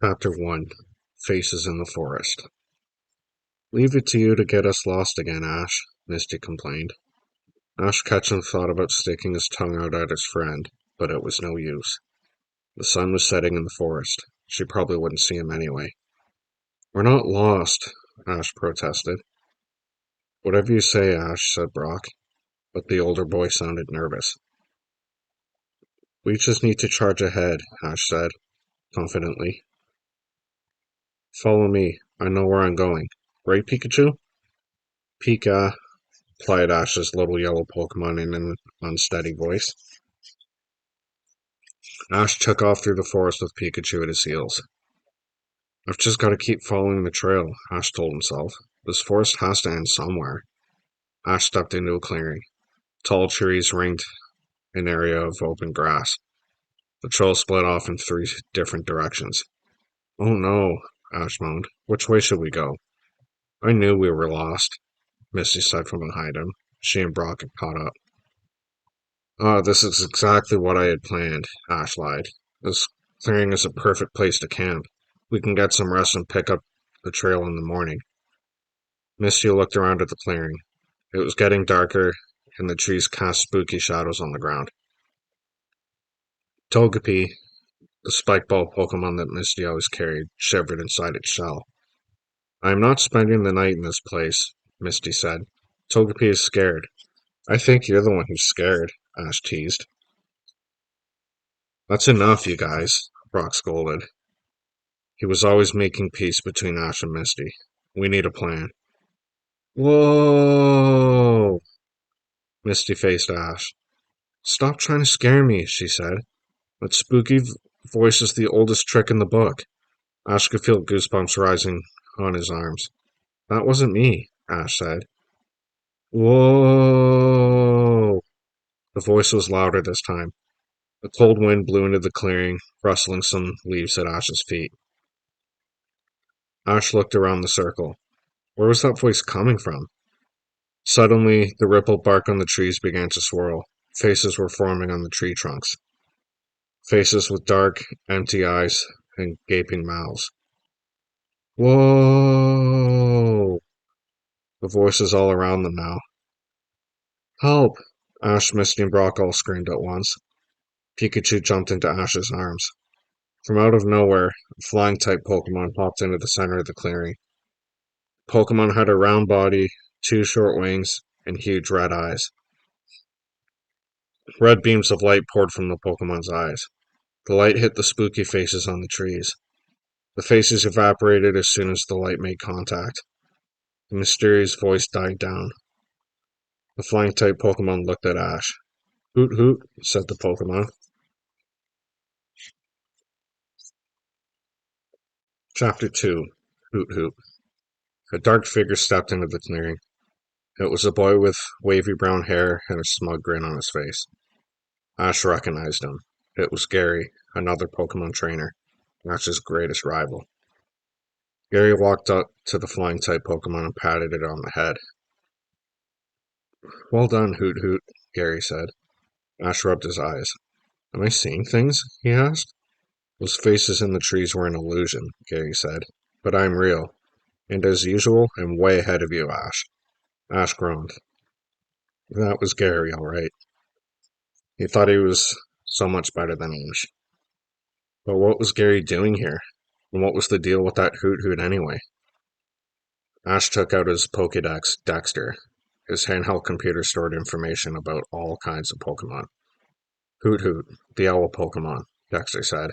Chapter 1 Faces in the Forest. Leave it to you to get us lost again, Ash, Misty complained. Ash Ketchum thought about sticking his tongue out at his friend, but it was no use. The sun was setting in the forest. She probably wouldn't see him anyway. We're not lost, Ash protested. Whatever you say, Ash, said Brock, but the older boy sounded nervous. We just need to charge ahead, Ash said, confidently. Follow me. I know where I'm going. Right, Pikachu? Pika, replied Ash's little yellow Pokemon in an unsteady voice. Ash took off through the forest with Pikachu at his heels. I've just got to keep following the trail, Ash told himself. This forest has to end somewhere. Ash stepped into a clearing. Tall trees ringed an area of open grass. The trail split off in three different directions. Oh no, Ash moaned. Which way should we go? I knew we were lost, Misty said from behind him. She and Brock had caught up. Oh, this is exactly what I had planned, Ash lied. This clearing is a perfect place to camp. We can get some rest and pick up the trail in the morning. Misty looked around at the clearing. It was getting darker, and the trees cast spooky shadows on the ground. Togepi, the spike ball Pokemon that Misty always carried, shivered inside its shell. I am not spending the night in this place, Misty said. Togepi is scared. I think you're the one who's scared, Ash teased. That's enough, you guys, Brock scolded. He was always making peace between Ash and Misty. We need a plan. Whoa! Misty faced Ash. Stop trying to scare me, she said. That spooky voice is the oldest trick in the book. Ash could feel goosebumps rising on his arms. That wasn't me, Ash said. Whoa! The voice was louder this time. A cold wind blew into the clearing, rustling some leaves at Ash's feet. Ash looked around the circle. Where was that voice coming from? Suddenly, the rippled bark on the trees began to swirl. Faces were forming on the tree trunks. Faces with dark, empty eyes and gaping mouths. Whoa! The voices all around them now. Help! Ash, Misty, and Brock all screamed at once. Pikachu jumped into Ash's arms. From out of nowhere, a flying-type Pokemon popped into the center of the clearing. Pokemon had a round body, two short wings, and huge red eyes. Red beams of light poured from the Pokemon's eyes. The light hit the spooky faces on the trees. The faces evaporated as soon as the light made contact. The mysterious voice died down. The flying-type Pokemon looked at Ash. Hoot hoot, said the Pokemon. Chapter 2 Hoot Hoot. A dark figure stepped into the clearing. It was a boy with wavy brown hair and a smug grin on his face. Ash recognized him. It was Gary, another Pokemon trainer, Ash's greatest rival. Gary walked up to the flying-type Pokemon and patted it on the head. Well done, Hoot Hoot, Gary said. Ash rubbed his eyes. Am I seeing things? He asked. Those faces in the trees were an illusion, Gary said. But I'm real. And as usual, I'm way ahead of you, Ash. Ash groaned. That was Gary, all right. He thought he was so much better than Ash. But what was Gary doing here? And what was the deal with that Hoot Hoot anyway? Ash took out his Pokédex Dexter. His handheld computer stored information about all kinds of Pokemon. Hoot Hoot, the owl Pokemon, Dexter said.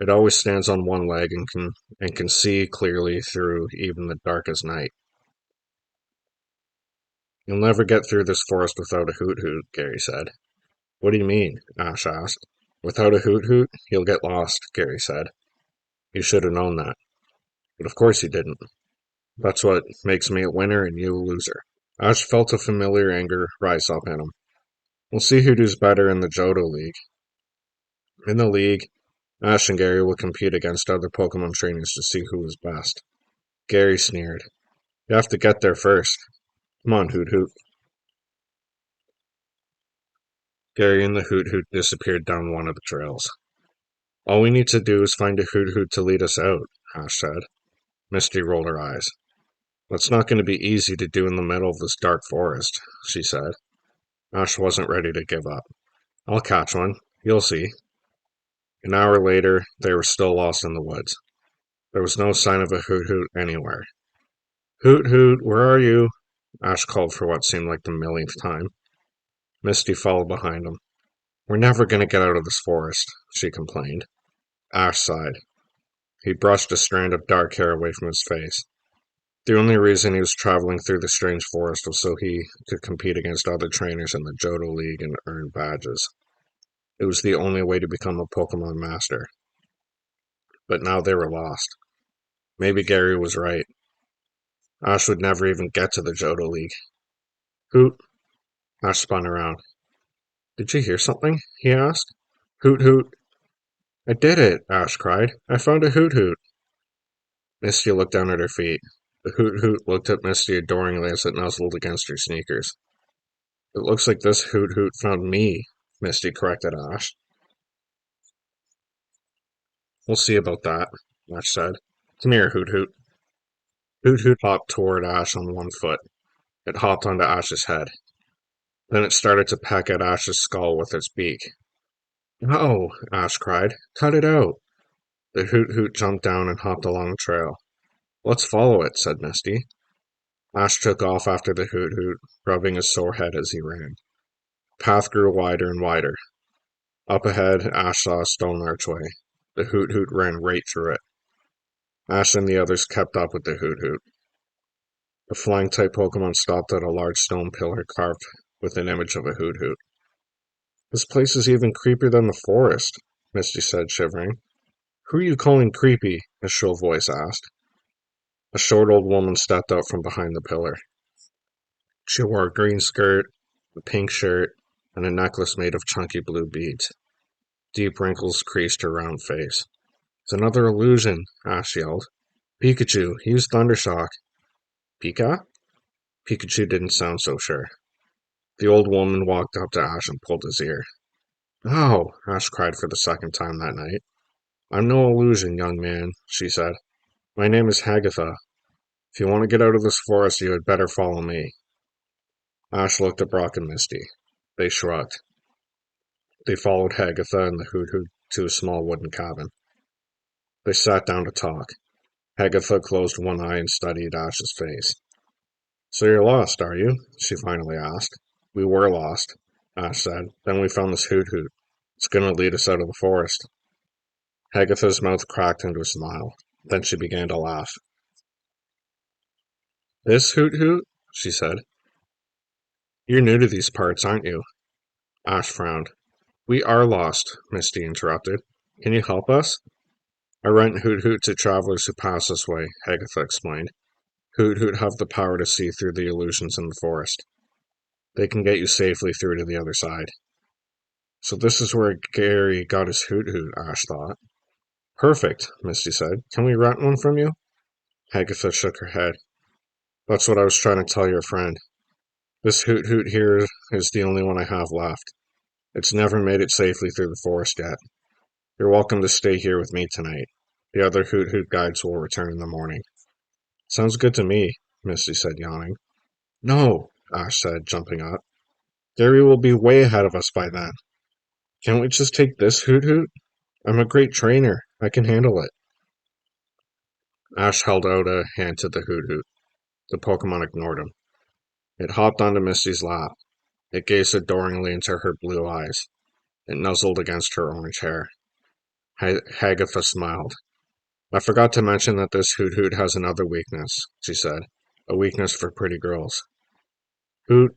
It always stands on one leg and can see clearly through even the darkest night. You'll never get through this forest without a Hoot Hoot, Gary said. What do you mean? Ash asked. Without a Hoot Hoot, you'll get lost, Gary said. You should have known that. But of course you didn't. That's what makes me a winner and you a loser. Ash felt a familiar anger rise up in him. We'll see who does better in the Johto League. In the league, Ash and Gary will compete against other Pokemon trainers to see who is best. Gary sneered. You have to get there first. Come on, Hoot Hoot. Gary and the Hoot Hoot disappeared down one of the trails. All we need to do is find a hoot hoot to lead us out, Ash said. Misty rolled her eyes. That's not going to be easy to do in the middle of this dark forest, she said. Ash wasn't ready to give up. I'll catch one. You'll see. An hour later, they were still lost in the woods. There was no sign of a hoot hoot anywhere. Hoot hoot, where are you? Ash called for what seemed like the millionth time. Misty followed behind him. We're never going to get out of this forest, she complained. Ash sighed. He brushed a strand of dark hair away from his face. The only reason he was traveling through the strange forest was so he could compete against other trainers in the Johto League and earn badges. It was the only way to become a Pokemon master. But now they were lost. Maybe Gary was right. Ash would never even get to the Johto League. Hoot! Ash spun around. Did you hear something? He asked. Hoot hoot! I did it! Ash cried. I found a hoot hoot! Misty looked down at her feet. The hoot hoot looked at Misty adoringly as it nuzzled against her sneakers. It looks like this hoot hoot found me, Misty corrected Ash. We'll see about that, Ash said. Come here, Hoot Hoot. Hoot Hoot hopped toward Ash on one foot. It hopped onto Ash's head. Then it started to peck at Ash's skull with its beak. No, Ash cried. Cut it out. The Hoot Hoot jumped down and hopped along the trail. Let's follow it, said Misty. Ash took off after the Hoot Hoot, rubbing his sore head as he ran. The path grew wider and wider. Up ahead, Ash saw a stone archway. The Hoot Hoot ran right through it. Ash and the others kept up with the Hoot Hoot. The flying-type Pokemon stopped at a large stone pillar carved with an image of a Hoot Hoot. This place is even creepier than the forest, Misty said, shivering. Who are you calling creepy? A shrill voice asked. A short old woman stepped out from behind the pillar. She wore a green skirt, a pink shirt, and a necklace made of chunky blue beads. Deep wrinkles creased her round face. It's another illusion, Ash yelled. Pikachu, use Thundershock. Pika? Pikachu didn't sound so sure. The old woman walked up to Ash and pulled his ear. Oh, Ash cried for the second time that night. I'm no illusion, young man, she said. My name is Hagatha. If you want to get out of this forest, you had better follow me. Ash looked at Brock and Misty. They shrugged. They followed Hagatha and the Hoot Hoot to a small wooden cabin. They sat down to talk. Hagatha closed one eye and studied Ash's face. So you're lost, are you? She finally asked. We were lost, Ash said. Then we found this Hoot Hoot. It's going to lead us out of the forest. Hagatha's mouth cracked into a smile. Then she began to laugh. This Hoot Hoot? She said. You're new to these parts, aren't you? Ash frowned. We are lost, Misty interrupted. Can you help us? I rent Hoot Hoot to travelers who pass this way, Hagatha explained. Hoot Hoot have the power to see through the illusions in the forest. They can get you safely through to the other side. So this is where Gary got his Hoot Hoot, Ash thought. Perfect, Misty said. Can we rent one from you? Hagatha shook her head. That's what I was trying to tell your friend. This Hoot Hoot here is the only one I have left. It's never made it safely through the forest yet. You're welcome to stay here with me tonight. The other Hoot Hoot guides will return in the morning. Sounds good to me, Misty said, yawning. No, Ash said, jumping up. Gary will be way ahead of us by then. Can't we just take this Hoot Hoot? I'm a great trainer. I can handle it. Ash held out a hand to the Hoot Hoot. The Pokemon ignored him. It hopped onto Misty's lap. It gazed adoringly into her blue eyes. It nuzzled against her orange hair. Hagatha smiled. I forgot to mention that this Hoot Hoot has another weakness, she said. A weakness for pretty girls. Hoot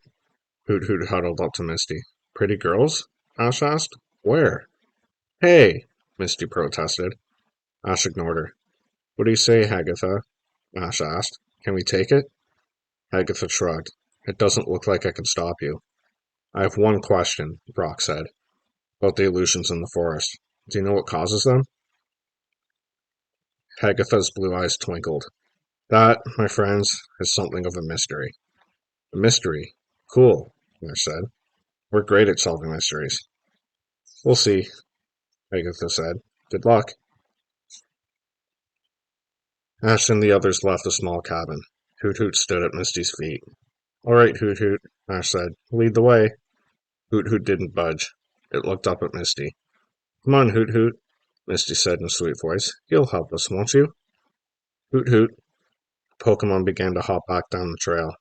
Hoot huddled up to Misty. Pretty girls? Ash asked. Where? Hey! Misty protested. Ash ignored her. What do you say, Hagatha? Ash asked. Can we take it? Hagatha shrugged. It doesn't look like I can stop you. I have one question, Brock said, about the illusions in the forest. Do you know what causes them? Hagatha's blue eyes twinkled. That, my friends, is something of a mystery. A mystery? Cool, Ash said. We're great at solving mysteries. We'll see, Hagatha said. Good luck. Ash and the others left the small cabin. Hoot Hoot stood at Misty's feet. All right, Hoot Hoot, Ash said. Lead the way. Hoot Hoot didn't budge. It looked up at Misty. Come on, Hoot Hoot, Misty said in a sweet voice. You'll help us, won't you? Hoot Hoot. Pokemon began to hop back down the trail.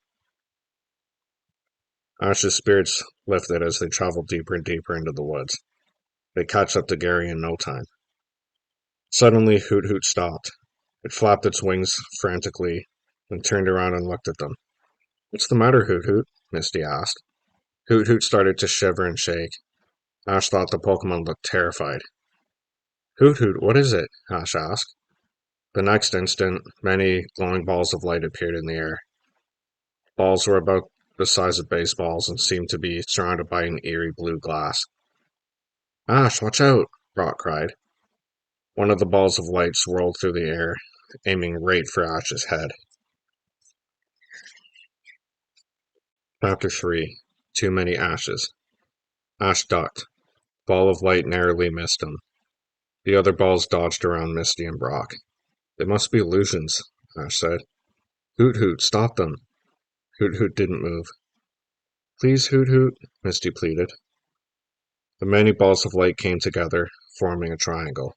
Ash's spirits lifted as they traveled deeper and deeper into the woods. They catch up to Gary in no time. Suddenly, Hoot Hoot stopped. It flapped its wings frantically, then turned around and looked at them. What's the matter, Hoot Hoot? Misty asked. Hoot Hoot started to shiver and shake. Ash thought the Pokemon looked terrified. Hoot Hoot, what is it? Ash asked. The next instant, many glowing balls of light appeared in the air. Balls were about the size of baseballs and seemed to be surrounded by an eerie blue glass. Ash, watch out! Brock cried. One of the balls of light swirled through the air, aiming right for Ash's head. Chapter 3. Too Many Ashes. Ash ducked. Ball of light narrowly missed him. The other balls dodged around Misty and Brock. They must be illusions, Ash said. Hoot Hoot, stop them. Hoot Hoot didn't move. Please, Hoot Hoot, Misty pleaded. The many balls of light came together, forming a triangle.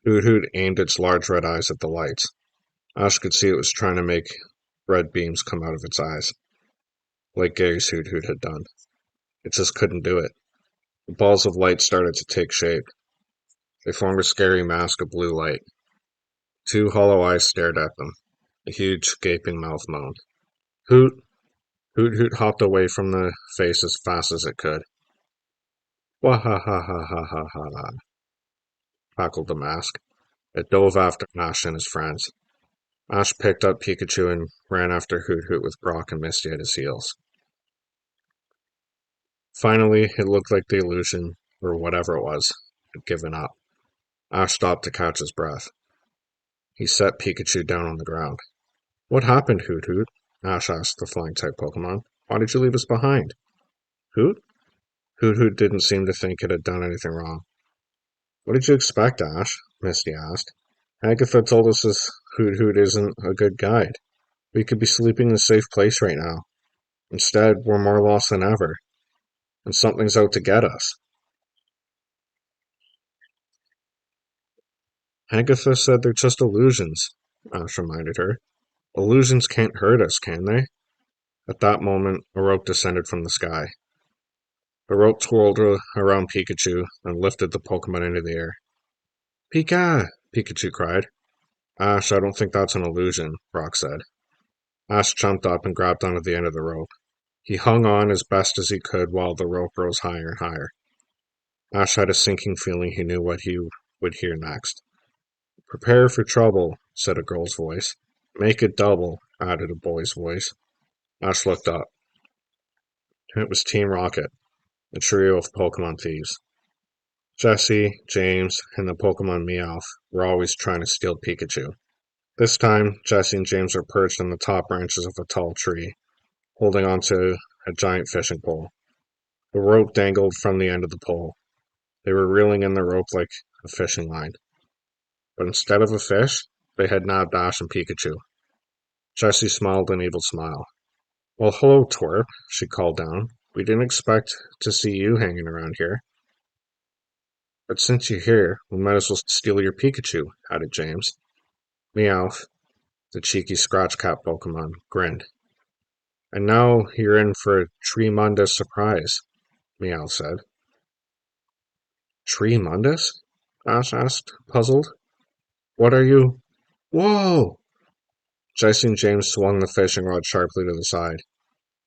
Hoot Hoot aimed its large red eyes at the lights. Ash could see it was trying to make red beams come out of its eyes, like Gary's Hoot Hoot had done. It just couldn't do it. The balls of light started to take shape. They formed a scary mask of blue light. Two hollow eyes stared at them. A huge, gaping mouth moaned. Hoot! Hoot Hoot hopped away from the face as fast as it could. Wah ha ha ha ha ha ha, cackled the mask. It dove after Ash and his friends. Ash picked up Pikachu and ran after Hoot Hoot with Brock and Misty at his heels. Finally, it looked like the illusion, or whatever it was, had given up. Ash stopped to catch his breath. He set Pikachu down on the ground. What happened, Hoot Hoot? Ash asked the flying-type Pokemon. Why did you leave us behind? Hoot? Hoot Hoot didn't seem to think it had done anything wrong. What did you expect, Ash? Misty asked. Agatha told us this Hoot Hoot isn't a good guide. We could be sleeping in a safe place right now. Instead, we're more lost than ever. And something's out to get us. Agatha said they're just illusions, Ash reminded her. Illusions can't hurt us, can they? At that moment, a rope descended from the sky. The rope twirled around Pikachu and lifted the Pokemon into the air. Pika! Pikachu cried. Ash, I don't think that's an illusion, Brock said. Ash jumped up and grabbed onto the end of the rope. He hung on as best as he could while the rope rose higher and higher. Ash had a sinking feeling he knew what he would hear next. Prepare for trouble, said a girl's voice. Make it double, added a boy's voice. Ash looked up. It was Team Rocket, a trio of Pokemon thieves. Jesse, James, and the Pokemon Meowth were always trying to steal Pikachu. This time, Jesse and James were perched on the top branches of a tall tree, holding onto a giant fishing pole. The rope dangled from the end of the pole. They were reeling in the rope like a fishing line. But instead of a fish, they had nabbed Ash and Pikachu. Jessie smiled an evil smile. Well, hello, twerp, she called down. We didn't expect to see you hanging around here. But since you're here, we might as well steal your Pikachu, added James. Meowth, the cheeky scratch-cap Pokemon, grinned. And now you're in for a Treemundus surprise, Meowth said. Treemundus? Ash asked, puzzled. What are you? Whoa! Jesse and James swung the fishing rod sharply to the side.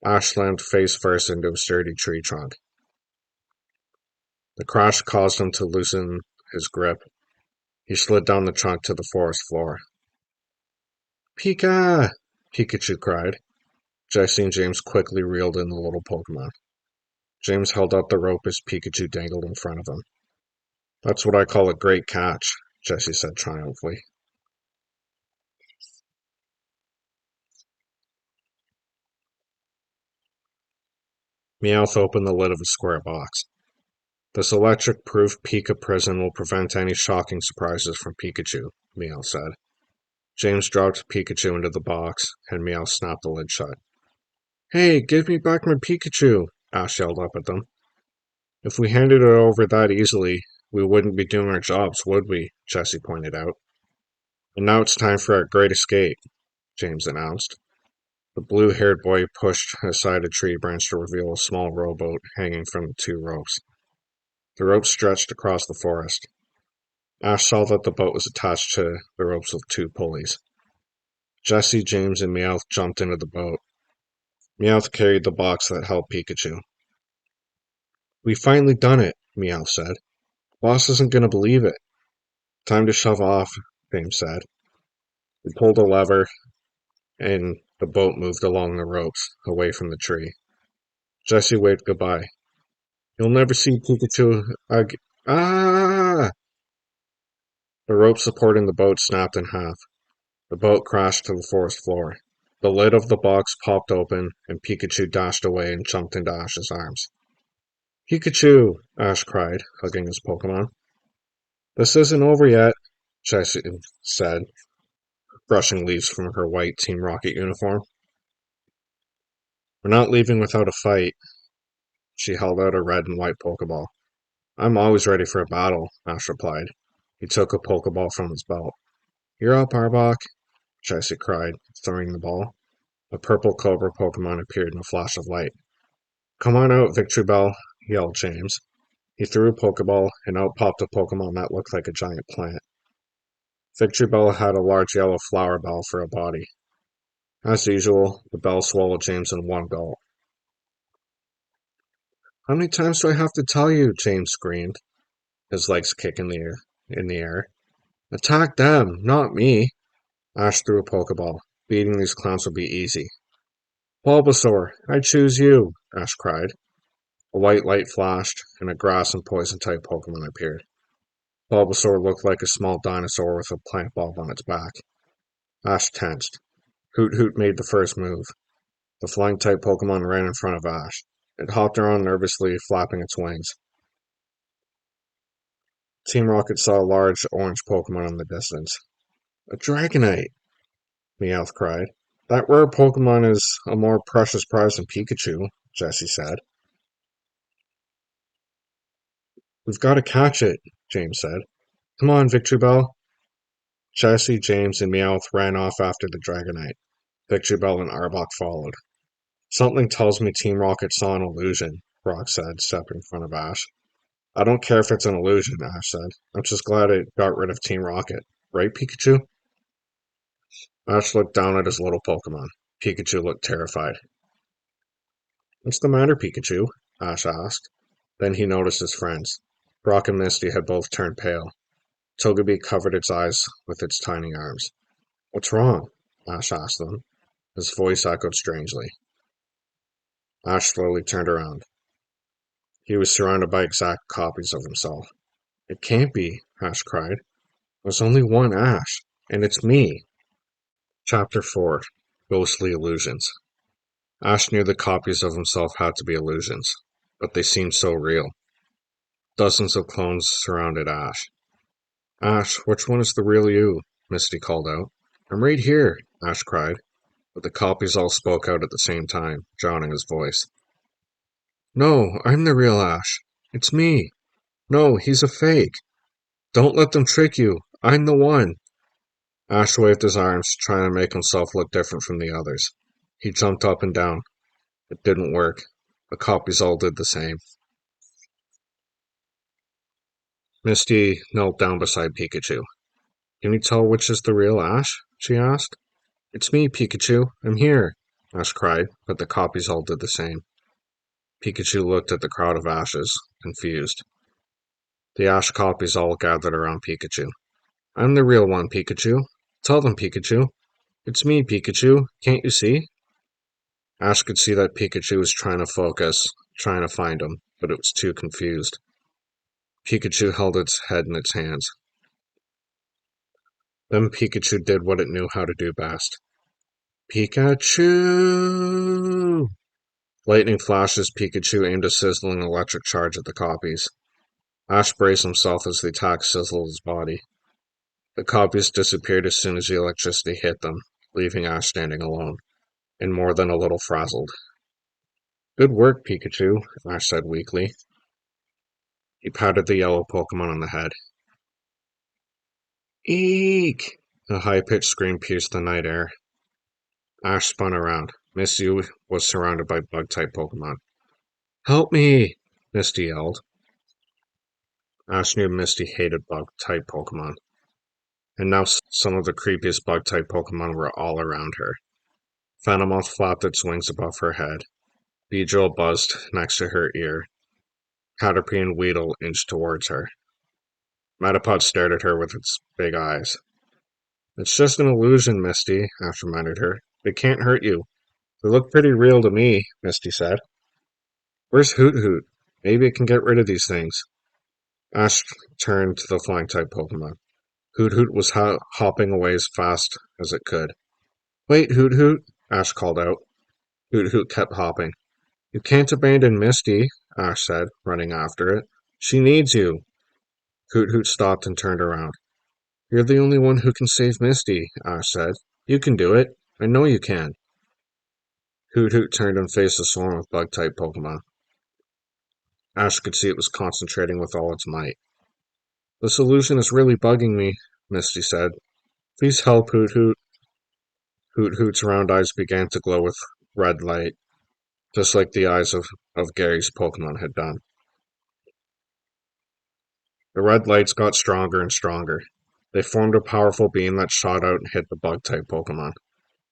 Ash slammed face first into a sturdy tree trunk. The crash caused him to loosen his grip. He slid down the trunk to the forest floor. Pika! Pikachu cried. Jesse and James quickly reeled in the little Pokemon. James held out the rope as Pikachu dangled in front of him. That's what I call a great catch, Jesse said triumphantly. Meowth opened the lid of a square box. This electric-proof Pika prison will prevent any shocking surprises from Pikachu, Meow said. James dropped Pikachu into the box, and Meow snapped the lid shut. Hey, give me back my Pikachu! Ash yelled up at them. If we handed it over that easily, we wouldn't be doing our jobs, would we? Jessie pointed out. And now it's time for our great escape, James announced. The blue-haired boy pushed aside a tree branch to reveal a small rowboat hanging from 2 ropes. The ropes stretched across the forest. Ash saw that the boat was attached to the ropes with 2 pulleys. Jessie, James, and Meowth jumped into the boat. Meowth carried the box that held Pikachu. "We've finally done it," Meowth said. "Boss isn't going to believe it." "Time to shove off," James said. He pulled a lever, and the boat moved along the ropes, away from the tree. Jessie waved goodbye. "You'll never see Pikachu again." Ah! The rope supporting the boat snapped in half. The boat crashed to the forest floor. The lid of the box popped open, and Pikachu dashed away and jumped into Ash's arms. "Pikachu!" Ash cried, hugging his Pokémon. "This isn't over yet," Jessie said, brushing leaves from her white Team Rocket uniform. "We're not leaving without a fight." She held out a red and white Pokeball. "I'm always ready for a battle," Ash replied. He took a Pokeball from his belt. "You're up, Arbok," Jessie cried, throwing the ball. A purple Cobra Pokemon appeared in a flash of light. "Come on out, Victory Bell," yelled James. He threw a Pokeball, and out popped a Pokemon that looked like a giant plant. Victory Bell had a large yellow flower bell for a body. As usual, the bell swallowed James in one gulp. "How many times do I have to tell you?" James screamed, his legs kicking in the air. "Attack them, not me." Ash threw a Pokeball. Beating these clowns would be easy. "Bulbasaur, I choose you!" Ash cried. A white light flashed, and a grass and poison-type Pokemon appeared. Bulbasaur looked like a small dinosaur with a plant bulb on its back. Ash tensed. Hoot Hoot made the first move. The flying-type Pokemon ran in front of Ash. It hopped around nervously, flapping its wings. Team Rocket saw a large orange Pokemon in the distance. "A Dragonite!" Meowth cried. "That rare Pokemon is a more precious prize than Pikachu," Jessie said. "We've got to catch it," James said. "Come on, Victory Bell." Jessie, James, and Meowth ran off after the Dragonite. Victory Bell and Arbok followed. "Something tells me Team Rocket saw an illusion," Brock said, stepping in front of Ash. "I don't care if it's an illusion," Ash said. "I'm just glad it got rid of Team Rocket. Right, Pikachu?" Ash looked down at his little Pokemon. Pikachu looked terrified. "What's the matter, Pikachu?" Ash asked. Then he noticed his friends. Brock and Misty had both turned pale. Togepi covered its eyes with its tiny arms. "What's wrong?" Ash asked them. His voice echoed strangely. Ash slowly turned around. He was surrounded by exact copies of himself. "It can't be," Ash cried. "There's only one Ash, and it's me." Chapter 4: Ghostly Illusions. Ash knew the copies of himself had to be illusions, but they seemed so real. Dozens of clones surrounded Ash. "Ash, which one is the real you?" Misty called out. "I'm right here," Ash cried, but the copies all spoke out at the same time, drowning his voice. "No, I'm the real Ash. It's me. No, he's a fake. Don't let them trick you. I'm the one." Ash waved his arms, trying to make himself look different from the others. He jumped up and down. It didn't work. The copies all did the same. Misty knelt down beside Pikachu. "Can you tell which is the real Ash?" she asked. "It's me, Pikachu. I'm here," Ash cried, but the copies all did the same. Pikachu looked at the crowd of Ashes, confused. The Ash copies all gathered around Pikachu. "I'm the real one, Pikachu. Tell them, Pikachu. It's me, Pikachu. Can't you see?" Ash could see that Pikachu was trying to focus, trying to find him, but it was too confused. Pikachu held its head in its hands. Then Pikachu did what it knew how to do best. "Pikachu!" Lightning flashes. Pikachu aimed a sizzling electric charge at the copies. Ash braced himself as the attack sizzled his body. The copies disappeared as soon as the electricity hit them, leaving Ash standing alone, and more than a little frazzled. Good work, Pikachu, Ash said weakly. He patted the yellow Pokemon on the head. Eek! A high-pitched scream pierced the night air. Ash spun around. Misty was surrounded by bug-type Pokemon. Help me! Misty yelled. Ash knew Misty hated bug-type Pokemon, and now some of the creepiest bug-type Pokemon were all around her. Venomoth flapped its wings above her head. Beedrill buzzed next to her ear. Caterpie and Weedle inched towards her. Metapod stared at her with its big eyes. It's just an illusion, Misty, Ash reminded her. They can't hurt you. They look pretty real to me, Misty said. Where's Hoot Hoot? Maybe it can get rid of these things. Ash turned to the flying-type Pokemon. Hoot Hoot was hopping away as fast as it could. Wait, Hoot Hoot, Ash called out. Hoot Hoot kept hopping. You can't abandon Misty, Ash said, running after it. She needs you. Hoot Hoot stopped and turned around. You're the only one who can save Misty, Ash said. You can do it. I know you can. Hoot Hoot turned and faced a swarm of bug-type Pokemon. Ash could see it was concentrating with all its might. The solution is really bugging me, Misty said. Please help, Hoot Hoot. Hoot Hoot's round eyes began to glow with red light, just like the eyes of Gary's Pokemon had done. The red lights got stronger and stronger. They formed a powerful beam that shot out and hit the bug-type Pokemon.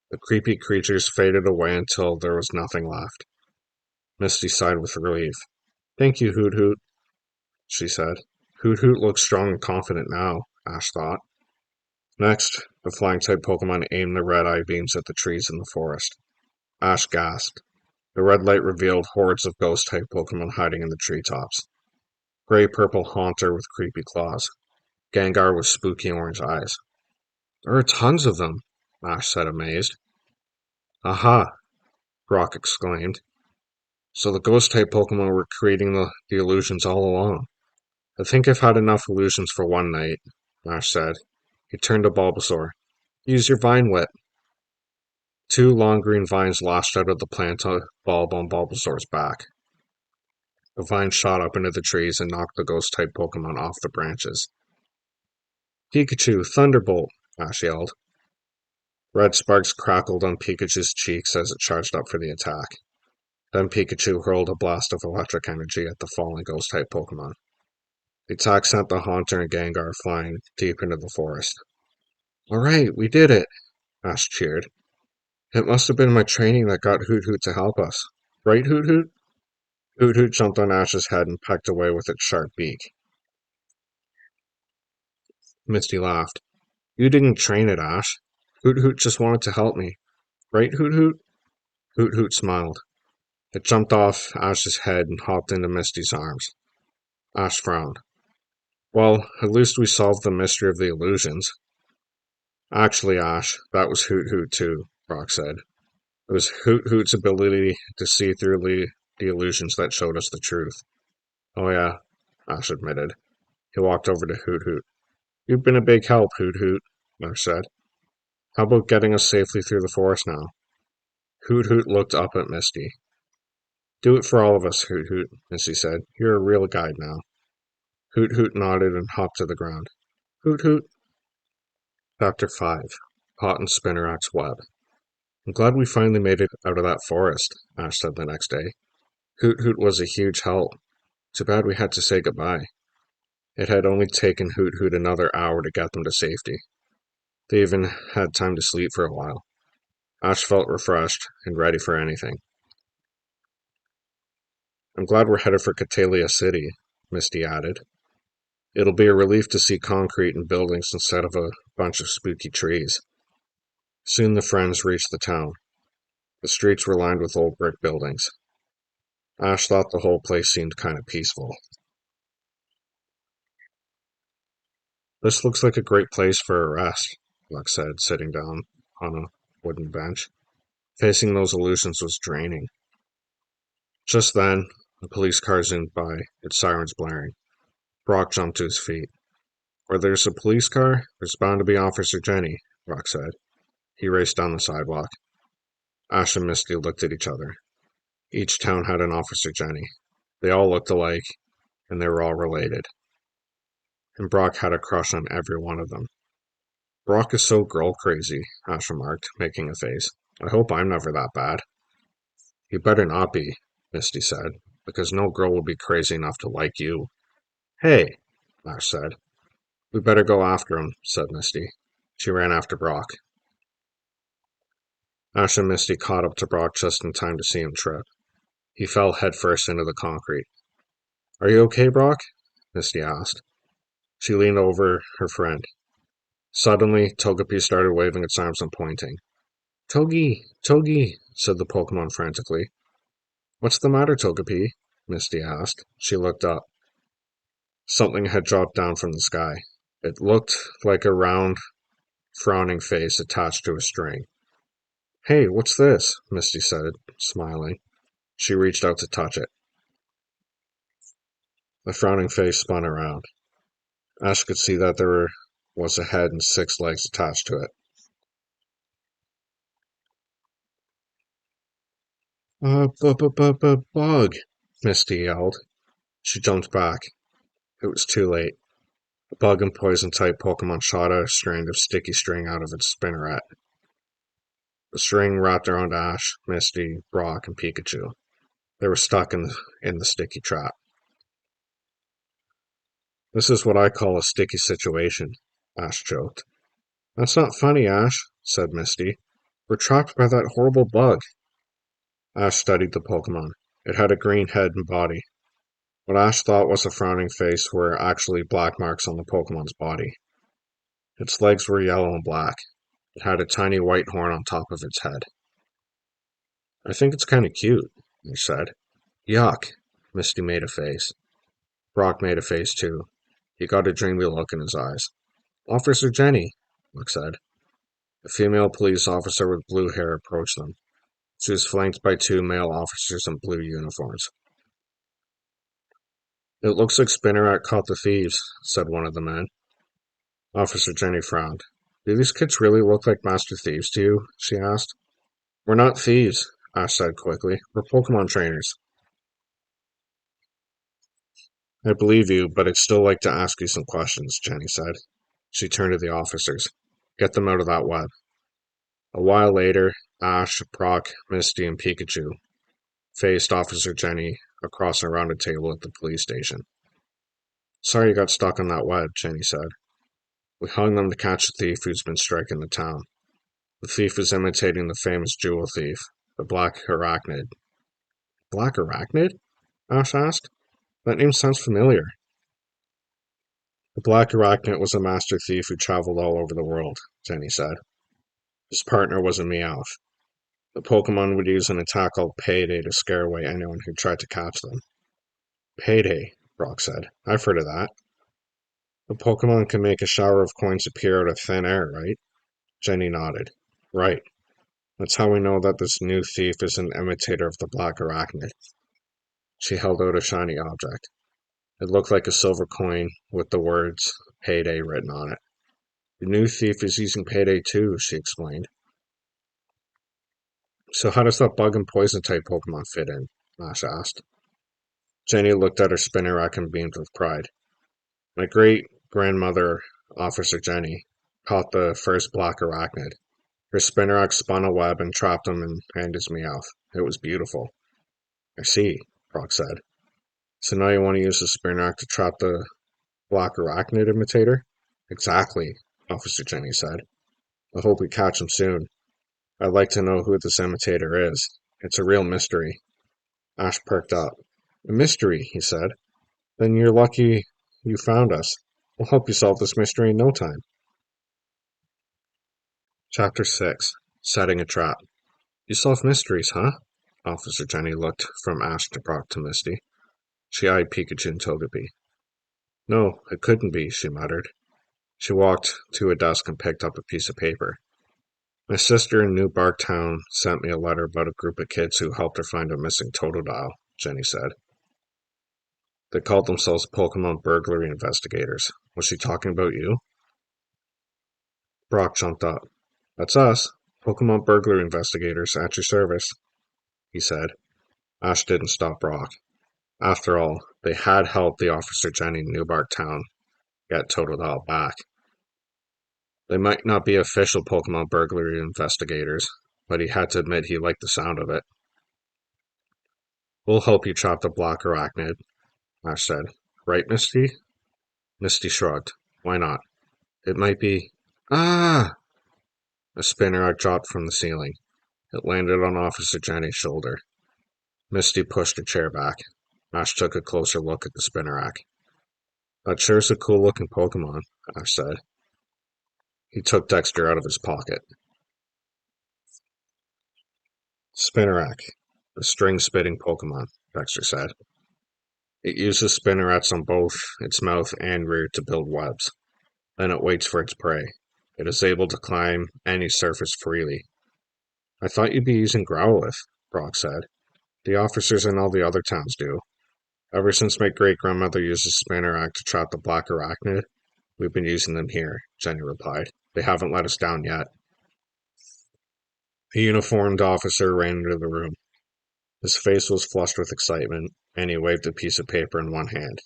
The creepy creatures faded away until there was nothing left. Misty sighed with relief. Thank you, Hoot Hoot, she said. Hoot Hoot looks strong and confident now, Ash thought. Next, the flying-type Pokemon aimed the red eye beams at the trees in the forest. Ash gasped. The red light revealed hordes of ghost-type Pokemon hiding in the treetops. Gray-purple Haunter with creepy claws. Gengar with spooky orange eyes. There are tons of them, Ash said, amazed. Aha! Brock exclaimed. So the ghost-type Pokemon were creating the illusions all along. I think I've had enough illusions for one night, Ash said. He turned to Bulbasaur. Use your Vine Whip. Two long green vines lashed out of the plant bulb on Bulbasaur's back. The vine shot up into the trees and knocked the ghost-type Pokemon off the branches. Pikachu, Thunderbolt! Ash yelled. Red sparks crackled on Pikachu's cheeks as it charged up for the attack. Then Pikachu hurled a blast of electric energy at the fallen ghost-type Pokemon. The attack sent the Haunter and Gengar flying deep into the forest. Alright, we did it! Ash cheered. It must have been my training that got Hoot Hoot to help us. Right, Hoot Hoot? Hoot Hoot jumped on Ash's head and pecked away with its sharp beak. Misty laughed. You didn't train it, Ash. Hoot Hoot just wanted to help me. Right, Hoot Hoot? Hoot Hoot smiled. It jumped off Ash's head and hopped into Misty's arms. Ash frowned. Well, at least we solved the mystery of the illusions. Actually, Ash, that was Hoot Hoot too, Brock said. It was Hoot Hoot's ability to see through the illusions that showed us the truth. Oh yeah, Ash admitted. He walked over to Hoot Hoot. You've been a big help, Hoot Hoot, Ash said. How about getting us safely through the forest now? Hoot Hoot looked up at Misty. Do it for all of us, Hoot Hoot, Misty said. You're a real guide now. Hoot Hoot nodded and hopped to the ground. Hoot Hoot. Chapter 5. Caught in Spinnerak's Web. I'm glad we finally made it out of that forest, Ash said the next day. Hoot Hoot was a huge help. Too bad we had to say goodbye. It had only taken Hoot Hoot another hour to get them to safety. They even had time to sleep for a while. Ash felt refreshed and ready for anything. I'm glad we're headed for Catalia City, Misty added. It'll be a relief to see concrete and buildings instead of a bunch of spooky trees. Soon the friends reached the town. The streets were lined with old brick buildings. Ash thought the whole place seemed kind of peaceful. This looks like a great place for a rest, Luck said, sitting down on a wooden bench. Facing those illusions was draining. Just then, a police car zoomed by, its sirens blaring. Brock jumped to his feet. Where there's a police car, there's bound to be Officer Jenny, Brock said. He raced down the sidewalk. Ash and Misty looked at each other. Each town had an Officer Jenny. They all looked alike, and they were all related. And Brock had a crush on every one of them. Brock is so girl crazy, Ash remarked, making a face. I hope I'm never that bad. You better not be, Misty said, because no girl will be crazy enough to like you. Hey, Ash said. We better go after him, said Misty. She ran after Brock. Ash and Misty caught up to Brock just in time to see him trip. He fell headfirst into the concrete. Are you okay, Brock? Misty asked. She leaned over her friend. Suddenly, Togepi started waving its arms and pointing. Togi! Togi! Said the Pokemon frantically. What's the matter, Togepi? Misty asked. She looked up. Something had dropped down from the sky. It looked like a round, frowning face attached to a string. Hey, what's this? Misty said, smiling. She reached out to touch it. The frowning face spun around. Ash could see that there was a head and 6 legs attached to it. Bug! Misty yelled. She jumped back. It was too late. The bug and poison-type Pokemon shot a strand of sticky string out of its spinneret. The string wrapped around Ash, Misty, Brock, and Pikachu. They were stuck in the sticky trap. This is what I call a sticky situation, Ash joked. That's not funny, Ash, said Misty. We're trapped by that horrible bug. Ash studied the Pokemon. It had a green head and body. What Ash thought was a frowning face were actually black marks on the Pokemon's body. Its legs were yellow and black. It had a tiny white horn on top of its head. I think it's kind of cute, he said. Yuck, Misty made a face. Brock made a face too. He got a dreamy look in his eyes. Officer Jenny, Brock said. A female police officer with blue hair approached them. She was flanked by 2 male officers in blue uniforms. It looks like Spinneret caught the thieves, said one of the men. Officer Jenny frowned. Do these kids really look like master thieves to you? She asked. We're not thieves, Ash said quickly. We're Pokemon trainers. I believe you, but I'd still like to ask you some questions, Jenny said. She turned to the officers. Get them out of that web. A while later, Ash, Brock, Misty, and Pikachu faced Officer Jenny across a rounded table at the police station. Sorry you got stuck on that web, Jenny said. We hung them to catch a thief who's been striking the town. The thief is imitating the famous jewel thief, the Black Arachnid. Black Arachnid? Ash asked. That name sounds familiar. The Black Arachnid was a master thief who traveled all over the world, Jenny said. His partner was a Meowth. The Pokemon would use an attack called Payday to scare away anyone who tried to catch them. Payday, Brock said. I've heard of that. The Pokemon can make a shower of coins appear out of thin air, right? Jenny nodded. Right. That's how we know that this new thief is an imitator of the Black Arachnid. She held out a shiny object. It looked like a silver coin with the words Payday written on it. The new thief is using Payday too, she explained. So how does that bug and poison type Pokemon fit in? Ash asked. Jenny looked at her Spinneret and beamed with pride. My great-grandmother, Officer Jenny, caught the first Black Arachnid. Her Spinneret spun a web and trapped him in his Meowth. It was beautiful. I see, Brock said. So now you want to use the Spinneret to trap the Black Arachnid imitator? Exactly, Officer Jenny said. I hope we catch him soon. I'd like to know who this imitator is. It's a real mystery. Ash perked up. A mystery, he said. Then you're lucky you found us. We'll help you solve this mystery in no time. Chapter 6. Setting a Trap. You solve mysteries, huh? Officer Jenny looked from Ash to Brock to Misty. She eyed Pikachu and Togepi. No, it couldn't be, she muttered. She walked to a desk and picked up a piece of paper. My sister in New Barktown sent me a letter about a group of kids who helped her find a missing Totodile, Jenny said. They called themselves Pokemon burglary investigators. Was she talking about you? Brock jumped up. That's us. Pokemon burglary investigators at your service, he said. Ash didn't stop Brock. After all, they had helped the Officer Jenny in Newbark Town get Totodile back. They might not be official Pokemon burglary investigators, but he had to admit he liked the sound of it. We'll help you trap the black arachnid, Ash said. Right, Misty? Misty shrugged. Why not? It might be... Ah! A spinnerack dropped from the ceiling. It landed on Officer Jenny's shoulder. Misty pushed her chair back. Ash took a closer look at the spinnerack. That sure's a cool looking Pokemon, Ash said. He took Dexter out of his pocket. Spinnerack, a string-spitting Pokemon, Dexter said. It uses spinnerets on both its mouth and rear to build webs. Then it waits for its prey. It is able to climb any surface freely. I thought you'd be using Growlithe, Brock said. The officers in all the other towns do. Ever since my great-grandmother used a spinnerack to trap the black arachnid, we've been using them here, Jenny replied. They haven't let us down yet. A uniformed officer ran into the room. His face was flushed with excitement, and he waved a piece of paper in one hand.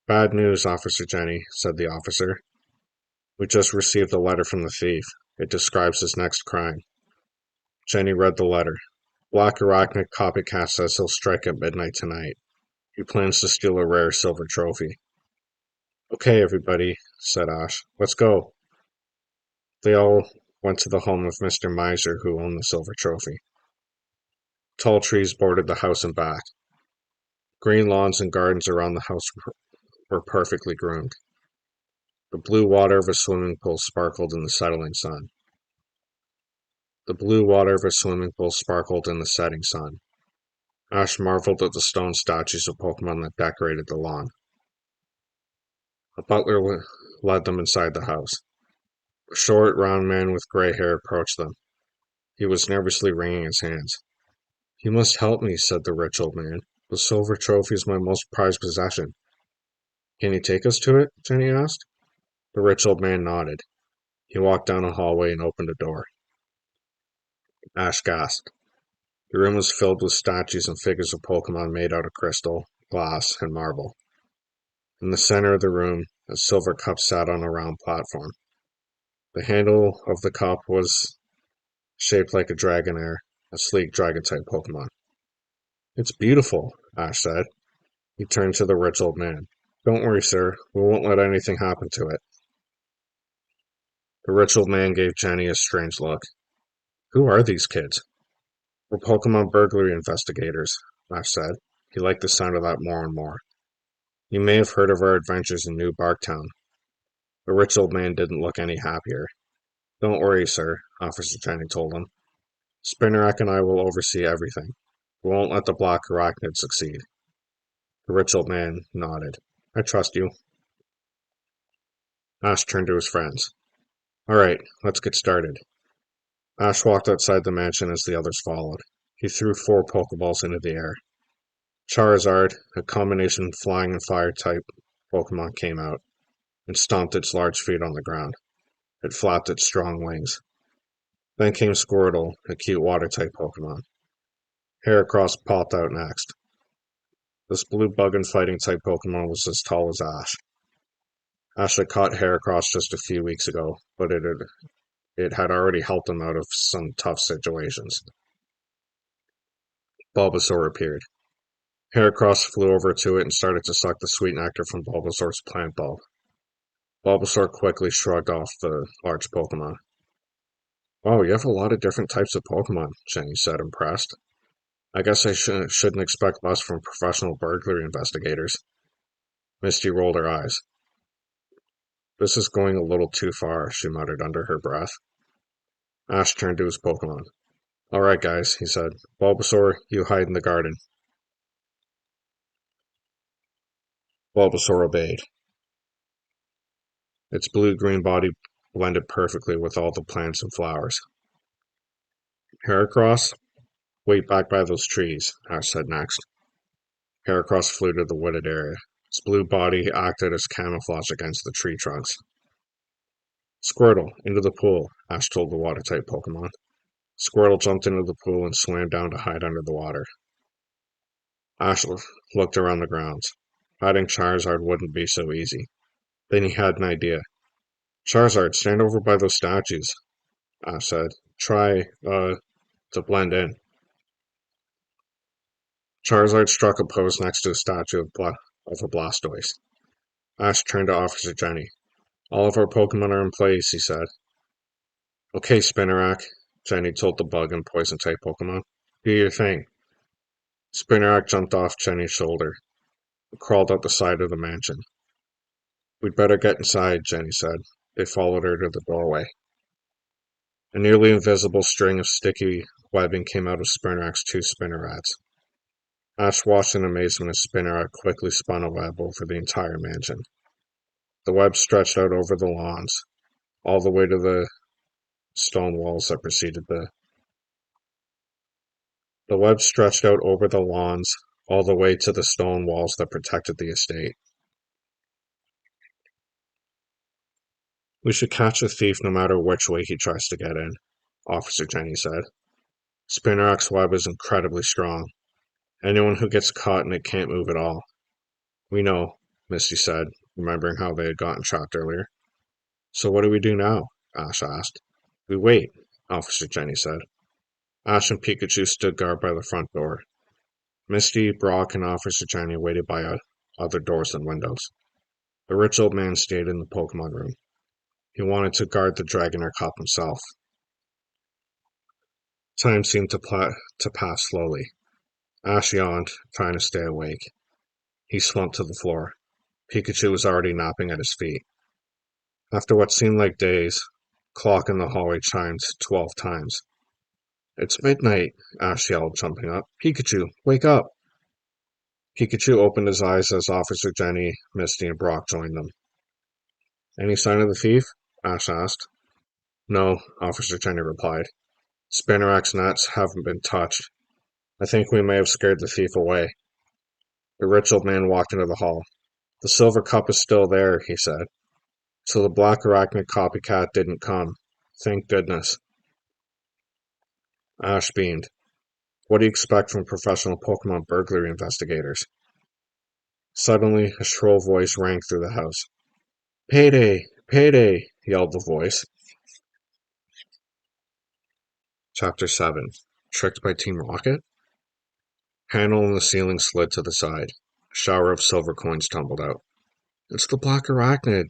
Bad news, Officer Jenny, said the officer. We just received a letter from the thief. It describes his next crime. Jenny read the letter. Black Arachnid copycat says he'll strike at midnight tonight. He plans to steal a rare silver trophy. Okay, everybody, said Ash. Let's go. They all went to the home of Mr. Miser, who owned the silver trophy. Tall trees bordered the house and back. Green lawns and gardens around the house were perfectly groomed. The blue water of a swimming pool sparkled in the settling sun. The blue water of a swimming pool sparkled in the setting sun. Ash marveled at the stone statues of Pokemon that decorated the lawn. A butler led them inside the house. A short, round man with gray hair approached them. He was nervously wringing his hands. You must help me, said the rich old man. The silver trophy is my most prized possession. Can you take us to it? Jenny asked. The rich old man nodded. He walked down a hallway and opened a door. Ash gasped. The room was filled with statues and figures of Pokemon made out of crystal, glass, and marble. In the center of the room, a silver cup sat on a round platform. The handle of the cup was shaped like a Dragonair, a sleek dragon-type Pokemon. It's beautiful, Ash said. He turned to the rich old man. Don't worry, sir. We won't let anything happen to it. The rich old man gave Jenny a strange look. Who are these kids? We're Pokemon burglary investigators, Ash said. He liked the sound of that more and more. You may have heard of our adventures in New Barktown. The rich old man didn't look any happier. Don't worry, sir, Officer Jenny told him. Spinnerack and I will oversee everything. We won't let the black arachnid succeed. The rich old man nodded. I trust you. Ash turned to his friends. All right, let's get started. Ash walked outside the mansion as the others followed. He threw 4 Pokeballs into the air. Charizard, a combination flying and fire type Pokemon, came out and stomped its large feet on the ground. It flapped its strong wings. Then came Squirtle, a cute water type Pokemon. Heracross popped out next. This blue bug and fighting type Pokemon was as tall as Ash. Ash had caught Heracross just a few weeks ago, but it had already helped him out of some tough situations. Bulbasaur appeared. Heracross flew over to it and started to suck the sweet nectar from Bulbasaur's plant bulb. Bulbasaur quickly shrugged off the large Pokemon. Wow, you have a lot of different types of Pokemon, Jenny said, impressed. I guess I shouldn't expect less from professional burglary investigators. Misty rolled her eyes. This is going a little too far, she muttered under her breath. Ash turned to his Pokemon. All right, guys, he said. Bulbasaur, you hide in the garden. Bulbasaur obeyed. Its blue-green body blended perfectly with all the plants and flowers. Heracross, wait back by those trees, Ash said next. Heracross flew to the wooded area. Its blue body acted as camouflage against the tree trunks. Squirtle, into the pool, Ash told the water-type Pokemon. Squirtle jumped into the pool and swam down to hide under the water. Ash looked around the grounds. Hiding Charizard wouldn't be so easy. Then he had an idea. Charizard, stand over by those statues, Ash said. Try, to blend in. Charizard struck a pose next to a statue of a Blastoise. Ash turned to Officer Jenny. All of our Pokemon are in place, he said. Okay, Spinnerack, Jenny told the bug and poison-type Pokemon. Do your thing. Spinnerack jumped off Jenny's shoulder and crawled up the side of the mansion. We'd better get inside, Jenny said. They followed her to the doorway. A nearly invisible string of sticky webbing came out of Spinnerack's two spinnerets. Ash watched in amazement as Spinnerack quickly spun a web over the entire mansion. The web stretched out over the lawns, all the way to the stone walls that preceded the web stretched out over the lawns, all the way to the stone walls that protected the estate. We should catch the thief no matter which way he tries to get in, Officer Jenny said. Spinnerack's web is incredibly strong. Anyone who gets caught in it can't move at all. We know, Misty said, remembering how they had gotten trapped earlier. So what do we do now? Ash asked. We wait, Officer Jenny said. Ash and Pikachu stood guard by the front door. Misty, Brock, and Officer Jenny waited by other doors and windows. The rich old man stayed in the Pokemon room. He wanted to guard the Dragonair Cup himself. Time seemed to pass slowly. Ash yawned, trying to stay awake. He slumped to the floor. Pikachu was already napping at his feet. After what seemed like days, clock in the hallway chimed 12 times. It's midnight, Ash yelled, jumping up. Pikachu, wake up! Pikachu opened his eyes as Officer Jenny, Misty, and Brock joined them. Any sign of the thief? Ash asked. No, Officer Jenny replied. Spinnerack's nets haven't been touched. I think we may have scared the thief away. The rich old man walked into the hall. The silver cup is still there, he said. So the black arachnid copycat didn't come. Thank goodness. Ash beamed. What do you expect from professional Pokemon burglary investigators? Suddenly, a shrill voice rang through the house. Payday! Payday! Yelled the voice. Chapter 7. Tricked by Team Rocket? Panel in the ceiling slid to the side. A shower of silver coins tumbled out. It's the black arachnid,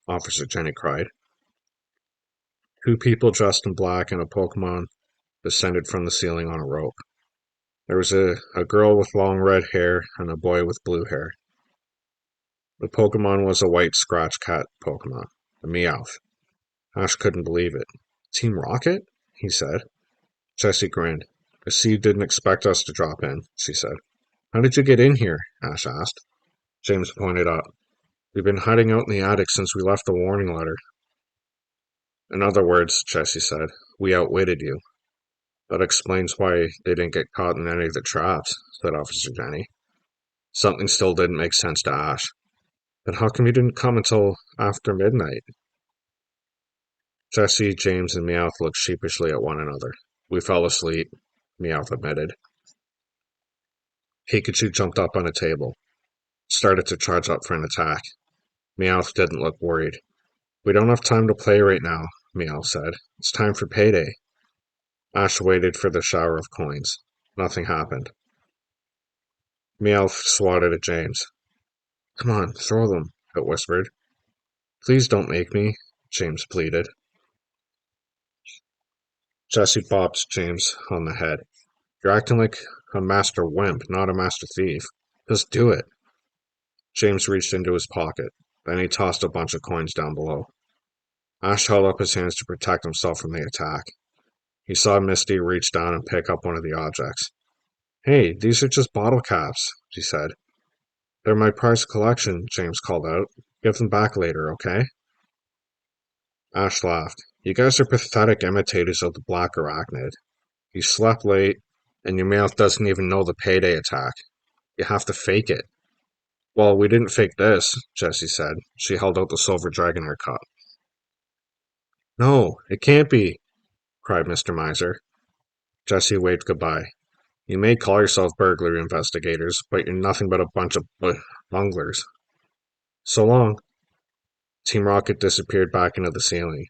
Officer Jenny cried. Two people dressed in black and a Pokemon descended from the ceiling on a rope. There was a girl with long red hair and a boy with blue hair. The Pokemon was a white scratch cat Pokemon, a Meowth. Ash couldn't believe it. Team Rocket? He said. Jessie grinned. I see you didn't expect us to drop in, she said. How did you get in here? Ash asked. James pointed up. We've been hiding out in the attic since we left the warning letter. In other words, Jessie said, we outwitted you. That explains why they didn't get caught in any of the traps, said Officer Jenny. Something still didn't make sense to Ash. Then how come you didn't come until after midnight? Jessie, James, and Meowth looked sheepishly at one another. We fell asleep, Meowth admitted. Pikachu jumped up on a table, started to charge up for an attack. Meowth didn't look worried. We don't have time to play right now, Meowth said. It's time for payday. Ash waited for the shower of coins. Nothing happened. Meowth swatted at James. Come on, throw them, it whispered. Please don't make me, James pleaded. Jessie bopped James on the head. You're acting like a master wimp, not a master thief. Just do it. James reached into his pocket. Then he tossed a bunch of coins down below. Ash held up his hands to protect himself from the attack. He saw Misty reach down and pick up one of the objects. Hey, these are just bottle caps, she said. They're my prized collection, James called out. Give them back later, okay? Ash laughed. You guys are pathetic imitators of the black arachnid. You slept late, and your mouth doesn't even know the payday attack. You have to fake it. Well, we didn't fake this, Jessie said. She held out the silver dragonair cup. No, it can't be, cried Mr. Miser. Jessie waved goodbye. You may call yourself burglary investigators, but you're nothing but a bunch of bunglers. So long. Team Rocket disappeared back into the ceiling.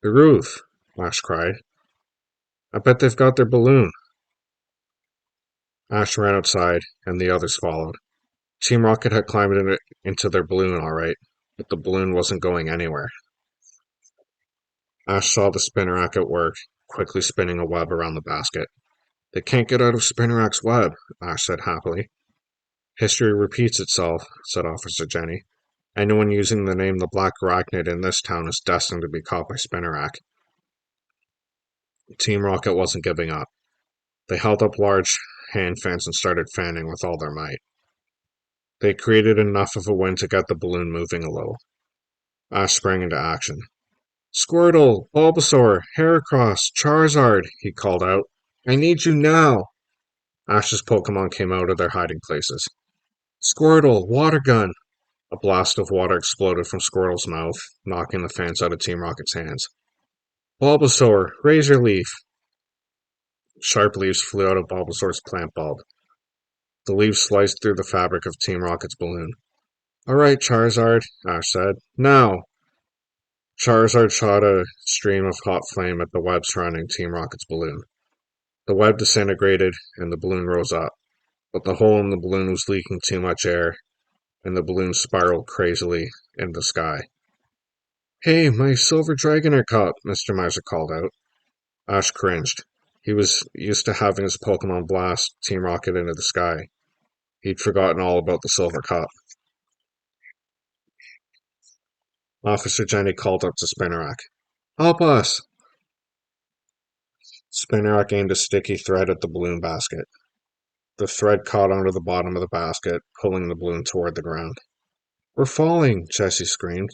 The roof! Ash cried. I bet they've got their balloon. Ash ran outside, and the others followed. Team Rocket had climbed into their balloon all right, but the balloon wasn't going anywhere. Ash saw the spinnerack at work, quickly spinning a web around the basket. They can't get out of Spinnerack's web, Ash said happily. History repeats itself, said Officer Jenny. Anyone using the name the Black Arachnid in this town is destined to be caught by Spinnerack. Team Rocket wasn't giving up. They held up large hand fans and started fanning with all their might. They created enough of a wind to get the balloon moving a little. Ash sprang into action. Squirtle, Bulbasaur, Heracross, Charizard, he called out. I need you now. Ash's Pokemon came out of their hiding places. Squirtle, Water Gun! A blast of water exploded from Squirtle's mouth, knocking the fans out of Team Rocket's hands. Bulbasaur, Razor Leaf! Sharp leaves flew out of Bulbasaur's plant bulb. The leaves sliced through the fabric of Team Rocket's balloon. All right, Charizard, Ash said. Now! Charizard shot a stream of hot flame at the web surrounding Team Rocket's balloon. The web disintegrated, and the balloon rose up. But the hole in the balloon was leaking too much air, and the balloon spiraled crazily into the sky. Hey, my silver dragonair cup, Mr. Miser called out. Ash cringed. He was used to having his Pokemon blast Team Rocket into the sky. He'd forgotten all about the silver cup. Officer Jenny called up to Spinnerack. Help us! Spinnerack aimed a sticky thread at the balloon basket. The thread caught onto the bottom of the basket, pulling the balloon toward the ground. We're falling, Jessie screamed.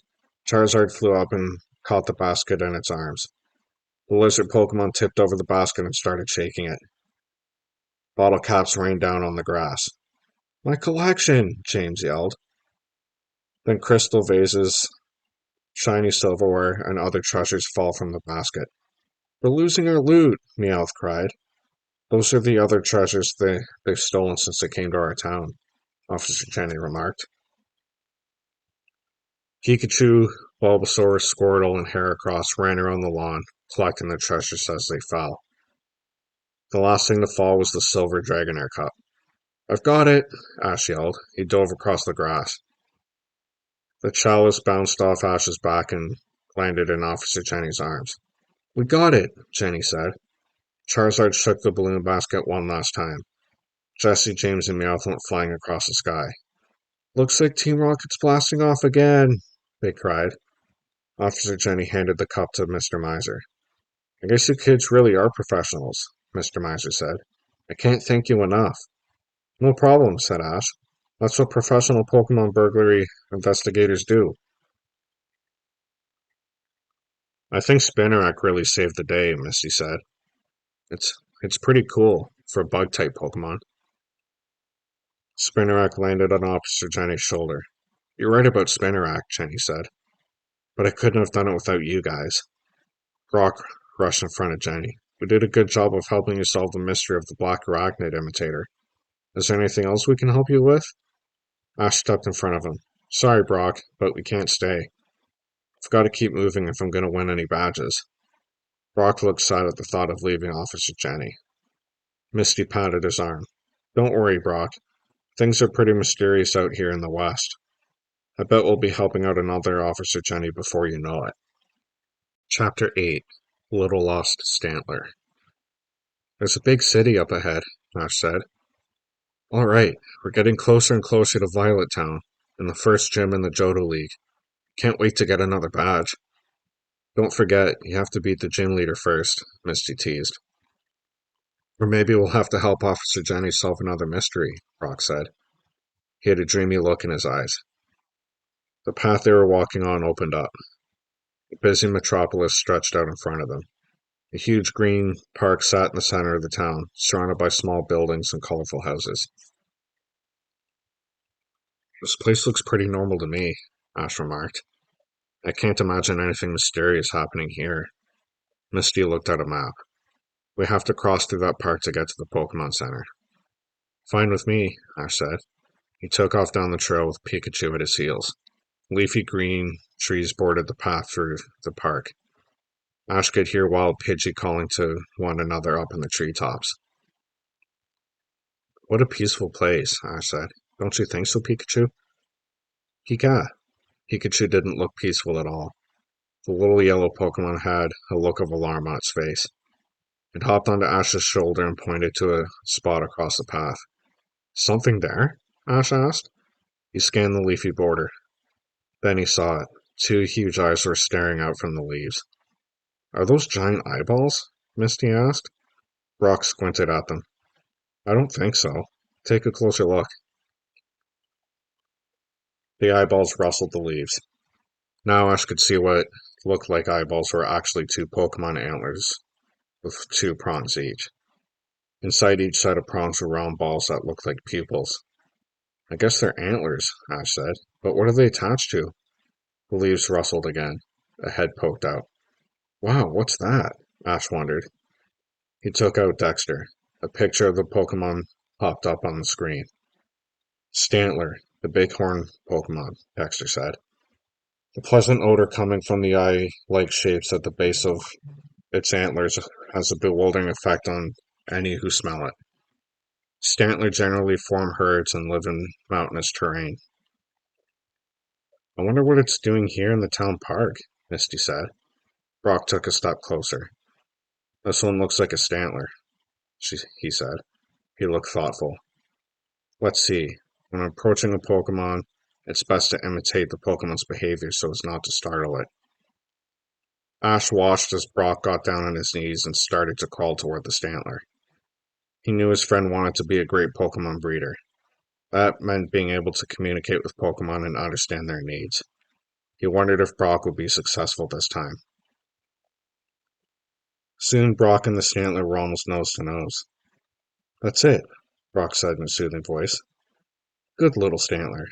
Charizard flew up and caught the basket in its arms. The lizard Pokemon tipped over the basket and started shaking it. Bottle caps rained down on the grass. My collection! James yelled. Then crystal vases, shiny silverware, and other treasures fell from the basket. We're losing our loot, Meowth cried. Those are the other treasures they've stolen since they came to our town, Officer Jenny remarked. Pikachu, Bulbasaur, Squirtle, and Heracross ran around the lawn, collecting the treasures as they fell. The last thing to fall was the silver Dragonair cup. I've got it, Ash yelled. He dove across the grass. The chalice bounced off Ash's back and landed in Officer Jenny's arms. We got it, Jenny said. Charizard shook the balloon basket one last time. Jessie, James, and Meowth went flying across the sky. Looks like Team Rocket's blasting off again, they cried. Officer Jenny handed the cup to Mr. Miser. I guess you kids really are professionals, Mr. Miser said. I can't thank you enough. No problem, said Ash. That's what professional Pokemon burglary investigators do. I think Spinnerack really saved the day, Misty said. It's pretty cool for a bug-type Pokemon. Spinnerack landed on Officer Jenny's shoulder. You're right about Spinnerack, Jenny said. But I couldn't have done it without you guys. Brock rushed in front of Jenny. We did a good job of helping you solve the mystery of the Black Arachnid imitator. Is there anything else we can help you with? Ash stepped in front of him. Sorry, Brock, but we can't stay. I've got to keep moving if I'm going to win any badges. Brock looked sad at the thought of leaving Officer Jenny. Misty patted his arm. Don't worry, Brock. Things are pretty mysterious out here in the West. I bet we'll be helping out another Officer Jenny before you know it. Chapter 8 Little Lost Stantler. There's a big city up ahead, Ash said. All right, we're getting closer and closer to Violet Town, and the first gym in the Johto League. Can't wait to get another badge. Don't forget, you have to beat the gym leader first, Misty teased. Or maybe we'll have to help Officer Jenny solve another mystery, Brock said. He had a dreamy look in his eyes. The path they were walking on opened up. A busy metropolis stretched out in front of them. A huge green park sat in the center of the town, surrounded by small buildings and colorful houses. This place looks pretty normal to me, Ash remarked. I can't imagine anything mysterious happening here. Misty looked at a map. We have to cross through that park to get to the Pokemon Center. Fine with me, Ash said. He took off down the trail with Pikachu at his heels. Leafy green trees bordered the path through the park. Ash could hear wild Pidgey calling to one another up in the treetops. What a peaceful place, Ash said. Don't you think so, Pikachu? Pika. Pikachu didn't look peaceful at all. The little yellow Pokemon had a look of alarm on its face. It hopped onto Ash's shoulder and pointed to a spot across the path. Something there? Ash asked. He scanned the leafy border. Then he saw it. Two huge eyes were staring out from the leaves. Are those giant eyeballs? Misty asked. Brock squinted at them. I don't think so. Take a closer look. The eyeballs rustled the leaves. Now Ash could see what looked like eyeballs were actually two Pokemon antlers with two prongs each. Inside each set of prongs were round balls that looked like pupils. I guess they're antlers, Ash said. But what are they attached to? The leaves rustled again. A head poked out. Wow, what's that? Ash wondered. He took out Dexter. A picture of the Pokemon popped up on the screen. Stantler, the bighorn Pokemon, Dexter said. The pleasant odor coming from the eye-like shapes at the base of its antlers has a bewildering effect on any who smell it. Stantler generally form herds and live in mountainous terrain. I wonder what it's doing here in the town park, Misty said. Brock took a step closer. This one looks like a Stantler, he said. He looked thoughtful. Let's see. When approaching a Pokemon, it's best to imitate the Pokemon's behavior so as not to startle it. Ash watched as Brock got down on his knees and started to crawl toward the Stantler. He knew his friend wanted to be a great Pokemon breeder. That meant being able to communicate with Pokemon and understand their needs. He wondered if Brock would be successful this time. Soon Brock and the Stantler were almost nose to nose. That's it, Brock said in a soothing voice. Good little Stantler.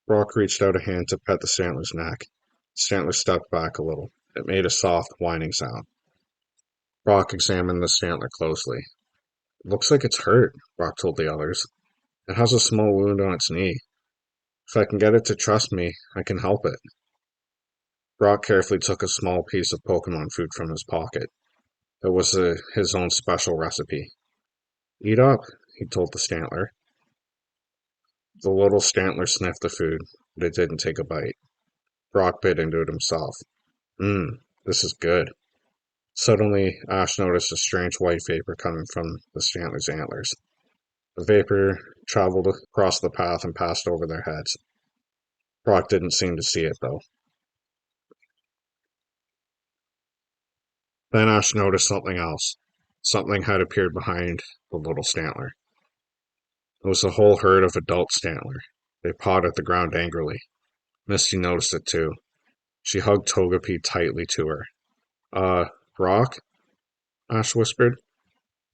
Brock reached out a hand to pet the Stantler's neck. Stantler stepped back a little. It made a soft, whining sound. Brock examined the Stantler closely. It looks like it's hurt, Brock told the others. It has a small wound on its knee. If I can get it to trust me, I can help it. Brock carefully took a small piece of Pokemon food from his pocket. It was his own special recipe. Eat up, he told the Stantler. The little Stantler sniffed the food, but it didn't take a bite. Brock bit into it himself. This is good. Suddenly, Ash noticed a strange white vapor coming from the Stantler's antlers. The vapor traveled across the path and passed over their heads. Brock didn't seem to see it, though. Then Ash noticed something else. Something had appeared behind the little Stantler. It was a whole herd of adult Stantler. They pawed at the ground angrily. Misty noticed it too. She hugged Togepi tightly to her. Brock? Ash whispered.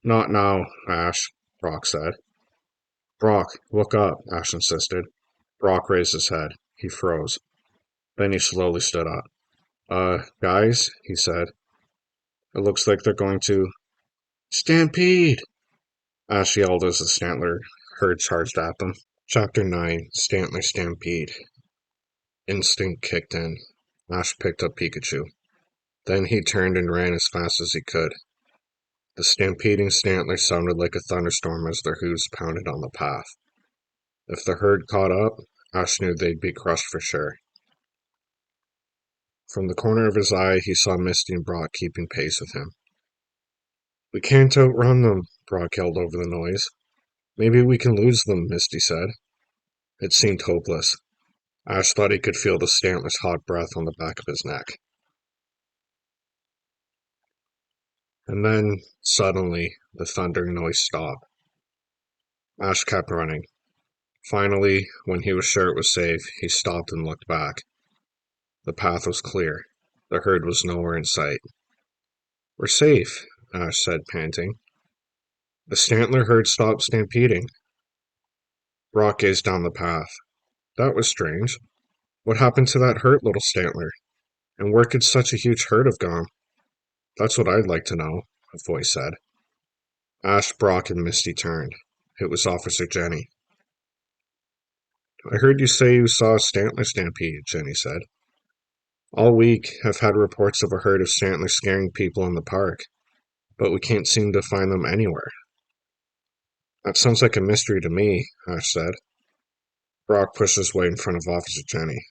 Not now, Ash, Brock said. Brock, look up, Ash insisted. Brock raised his head. He froze. Then he slowly stood up. Guys, he said. It looks like they're going to... Stampede! Ash yelled as the Stantler herd charged at them. Chapter 9, Stantler Stampede. Instinct kicked in. Ash picked up Pikachu. Then he turned and ran as fast as he could. The stampeding Stantler sounded like a thunderstorm as their hooves pounded on the path. If the herd caught up, Ash knew they'd be crushed for sure. From the corner of his eye, he saw Misty and Brock keeping pace with him. We can't outrun them, Brock yelled over the noise. Maybe we can lose them, Misty said. It seemed hopeless. Ash thought he could feel the Stantler's hot breath on the back of his neck. And then, suddenly, the thundering noise stopped. Ash kept running. Finally, when he was sure it was safe, he stopped and looked back. The path was clear. The herd was nowhere in sight. We're safe, Ash said, panting. The Stantler herd stopped stampeding. Brock gazed down the path. That was strange. What happened to that hurt little Stantler? And where could such a huge herd have gone? That's what I'd like to know, a voice said. Ash, Brock, and Misty turned. It was Officer Jenny. I heard you say you saw a Stantler stampede, Jenny said. All week, I've had reports of a herd of Stantlers scaring people in the park, but we can't seem to find them anywhere. That sounds like a mystery to me, Ash said. Brock pushed his way in front of Officer Jenny.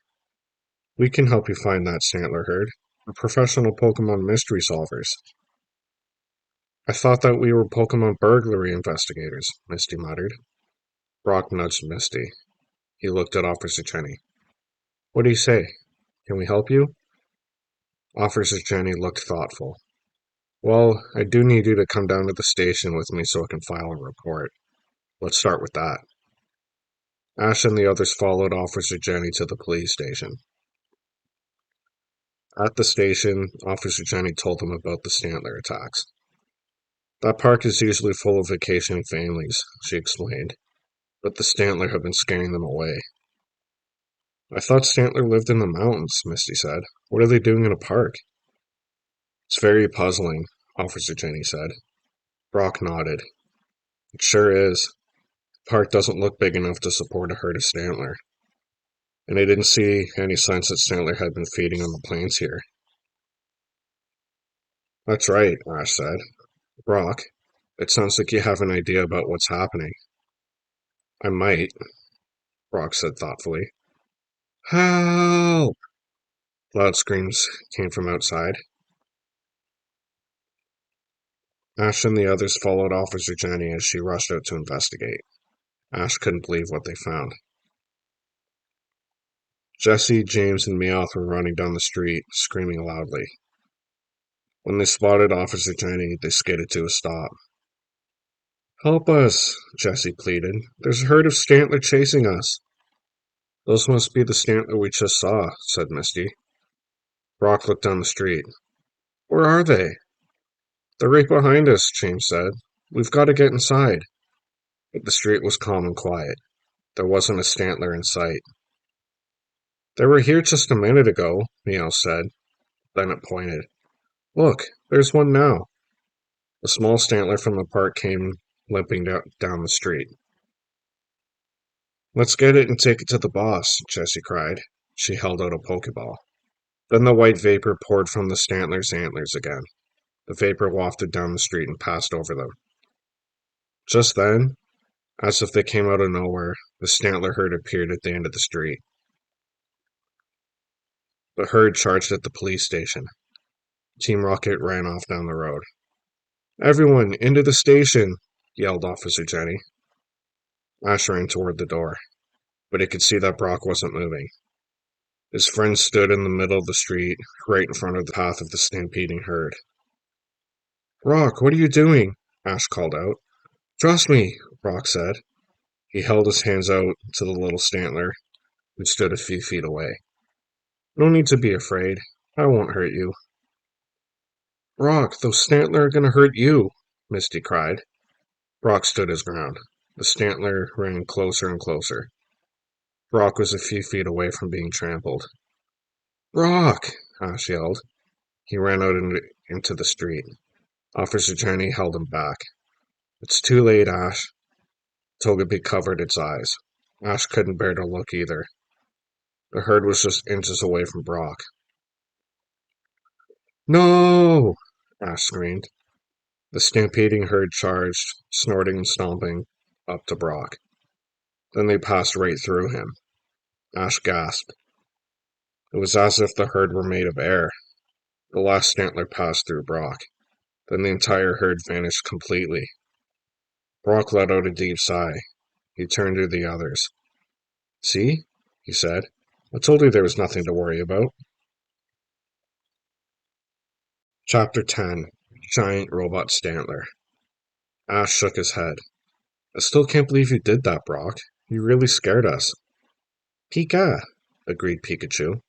We can help you find that Stantler herd. We're professional Pokémon mystery solvers. I thought that we were Pokémon burglary investigators, Misty muttered. Brock nudged Misty. He looked at Officer Jenny. What do you say? Can we help you? Officer Jenny looked thoughtful. Well, I do need you to come down to the station with me so I can file a report. Let's start with that. Ash and the others followed Officer Jenny to the police station. At the station, Officer Jenny told them about the Stantler attacks. That park is usually full of vacationing families, she explained, but the Stantler have been scaring them away. I thought Stantler lived in the mountains, Misty said. What are they doing in a park? It's very puzzling, Officer Jenny said. Brock nodded. It sure is. The park doesn't look big enough to support a herd of Stantler. And I didn't see any signs that Stantler had been feeding on the plants here. That's right, Ash said. Brock, it sounds like you have an idea about what's happening. I might, Brock said thoughtfully. Help! Loud screams came from outside. Ash and the others followed Officer Jenny as she rushed out to investigate. Ash couldn't believe what they found. Jesse, James, and Meowth were running down the street, screaming loudly. When they spotted Officer Jenny, they skidded to a stop. Help us, Jesse pleaded. There's a herd of Stantler chasing us. Those must be the Stantler we just saw, said Misty. Brock looked down the street. Where are they? They're right behind us, James said. We've got to get inside. But the street was calm and quiet. There wasn't a Stantler in sight. They were here just a minute ago, Meow said. Then it pointed. Look, there's one now. A small Stantler from the park came limping down the street. Let's get it and take it to the boss, Jessie cried. She held out a Pokeball. Then the white vapor poured from the Stantler's antlers again. The vapor wafted down the street and passed over them. Just then, as if they came out of nowhere, the Stantler herd appeared at the end of the street. The herd charged at the police station. Team Rocket ran off down the road. Everyone, into the station, yelled Officer Jenny. Ash ran toward the door, but he could see that Brock wasn't moving. His friend stood in the middle of the street, right in front of the path of the stampeding herd. Brock, what are you doing? Ash called out. Trust me, Brock said. He held his hands out to the little Stantler, who stood a few feet away. No need to be afraid. I won't hurt you. Brock, those Stantler are going to hurt you, Misty cried. Brock stood his ground. The Stantler ran closer and closer. Brock was a few feet away from being trampled. Brock! Ash yelled. He ran out into the street. Officer Jenny held him back. It's too late, Ash. Togepi covered its eyes. Ash couldn't bear to look either. The herd was just inches away from Brock. No! Ash screamed. The stampeding herd charged, snorting and stomping, up to Brock. Then they passed right through him. Ash gasped. It was as if the herd were made of air. The last Stantler passed through Brock. Then the entire herd vanished completely. Brock let out a deep sigh. He turned to the others. See? He said. I told you there was nothing to worry about. Chapter 10. Giant Robot Stantler. Ash shook his head. I still can't believe you did that, Brock. You really scared us. Pika, agreed Pikachu.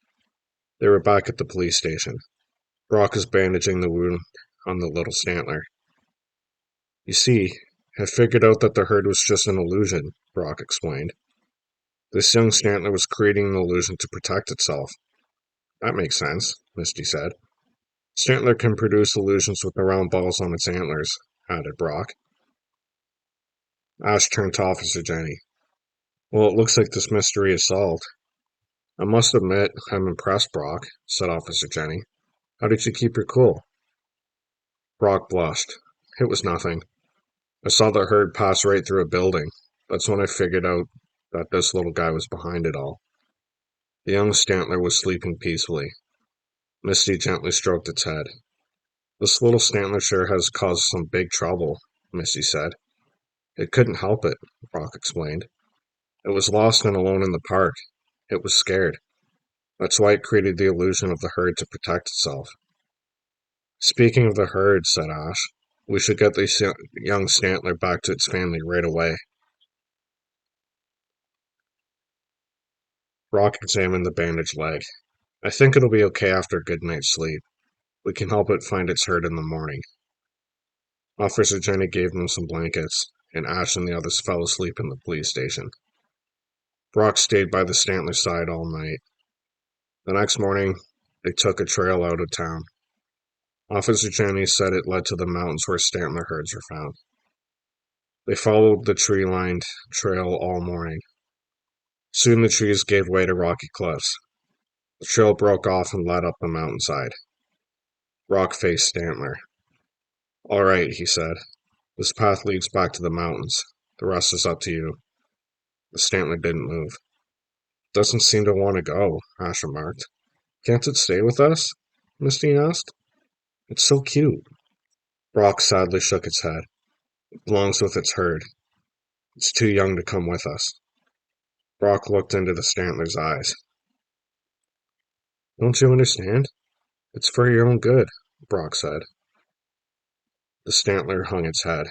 They were back at the police station. Brock was bandaging the wound on the little Stantler. You see, I figured out that the herd was just an illusion, Brock explained. This young Stantler was creating an illusion to protect itself. That makes sense, Misty said. Stantler can produce illusions with the round balls on its antlers, added Brock. Ash turned to Officer Jenny. Well, it looks like this mystery is solved. I must admit, I'm impressed, Brock, said Officer Jenny. How did you keep your cool? Brock blushed. It was nothing. I saw the herd pass right through a building. That's when I figured out that this little guy was behind it all. The young Stantler was sleeping peacefully. Misty gently stroked its head. This little Stantler sure has caused some big trouble, Misty said. It couldn't help it, Brock explained. It was lost and alone in the park. It was scared. That's why it created the illusion of the herd to protect itself. Speaking of the herd, said Ash, we should get this young Stantler back to its family right away. Brock examined the bandaged leg. I think it'll be okay after a good night's sleep. We can help it find its herd in the morning. Officer Jenny gave them some blankets, and Ash and the others fell asleep in the police station. Brock stayed by the Stantler side all night. The next morning, they took a trail out of town. Officer Jenny said it led to the mountains where Stantler herds were found. They followed the tree-lined trail all morning. Soon the trees gave way to rocky cliffs. The trail broke off and led up the mountainside. Brock faced Stantler. All right, he said. This path leads back to the mountains. The rest is up to you. The Stantler didn't move. Doesn't seem to want to go, Ash remarked. Can't it stay with us? Misty asked. It's so cute. Brock sadly shook its head. It belongs with its herd. It's too young to come with us. Brock looked into the Stantler's eyes. Don't you understand? It's for your own good, Brock said. The Stantler hung its head.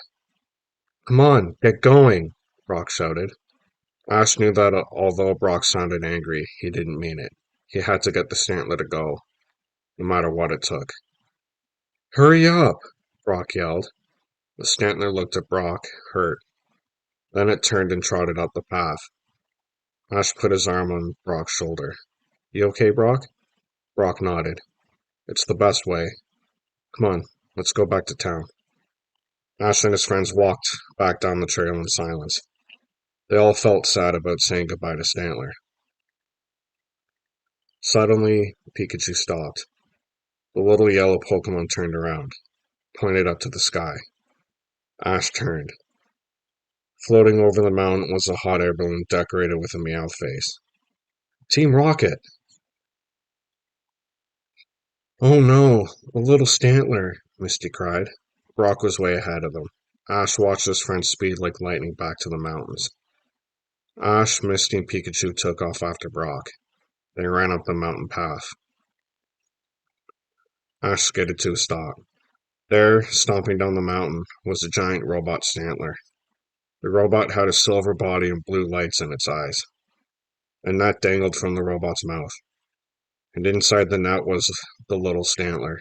Come on, get going, Brock shouted. Ash knew that although Brock sounded angry, he didn't mean it. He had to get the Stantler to go, no matter what it took. Hurry up, Brock yelled. The Stantler looked at Brock, hurt. Then it turned and trotted up the path. Ash put his arm on Brock's shoulder. You okay, Brock? Brock nodded. It's the best way. Come on, let's go back to town. Ash and his friends walked back down the trail in silence. They all felt sad about saying goodbye to Stantler. Suddenly, Pikachu stopped. The little yellow Pokémon turned around, pointed up to the sky. Ash turned. Floating over the mountain was a hot air balloon decorated with a Meowth face. Team Rocket! Oh no, a little Stantler, Misty cried. Brock was way ahead of them. Ash watched his friends speed like lightning back to the mountains. Ash, Misty, and Pikachu took off after Brock. They ran up the mountain path. Ash skidded to a stop. There, stomping down the mountain, was a giant robot Stantler. The robot had a silver body and blue lights in its eyes. A net dangled from the robot's mouth, and inside the net was the little Stantler.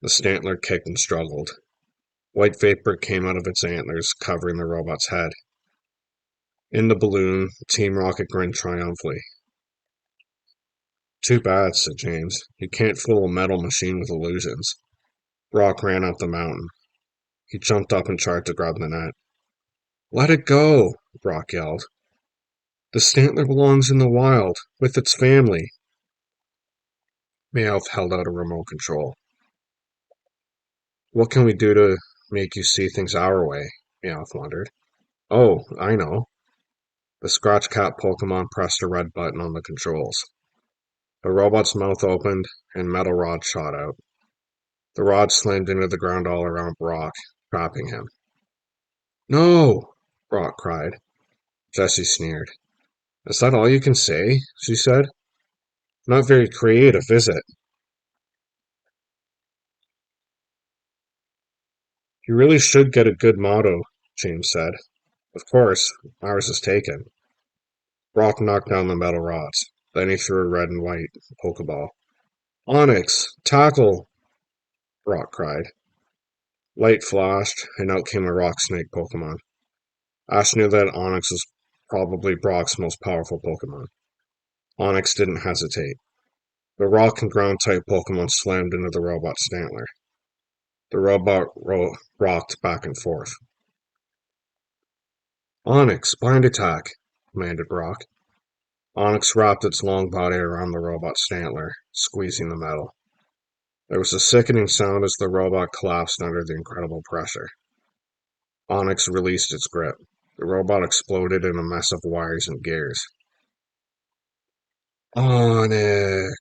The Stantler kicked and struggled. White vapor came out of its antlers, covering the robot's head. In the balloon, Team Rocket grinned triumphantly. Too bad, said James. You can't fool a metal machine with illusions. Brock ran up the mountain. He jumped up and tried to grab the net. Let it go, Brock yelled. The Stantler belongs in the wild, with its family. Meowth held out a remote control. What can we do to make you see things our way? Meowth wondered. Oh, I know. The Scratch Cat Pokemon pressed a red button on the controls. The robot's mouth opened, and metal rods shot out. The rods slammed into the ground all around Brock, trapping him. No! Brock cried. Jessie sneered. Is that all you can say? She said. Not very creative, is it? You really should get a good motto, James said. Of course, ours is taken. Brock knocked down the metal rods. Then he threw a red and white Pokeball. Onyx! Tackle! Brock cried. Light flashed, and out came a rock snake Pokemon. Ash knew that Onyx was probably Brock's most powerful Pokémon. Onix didn't hesitate. The rock and ground type Pokemon slammed into the robot's Stantler. The robot rocked back and forth. Onix, blind attack, commanded Brock. Onix wrapped its long body around the robot's Stantler, squeezing the metal. There was a sickening sound as the robot collapsed under the incredible pressure. Onix released its grip. The robot exploded in a mess of wires and gears. Onix!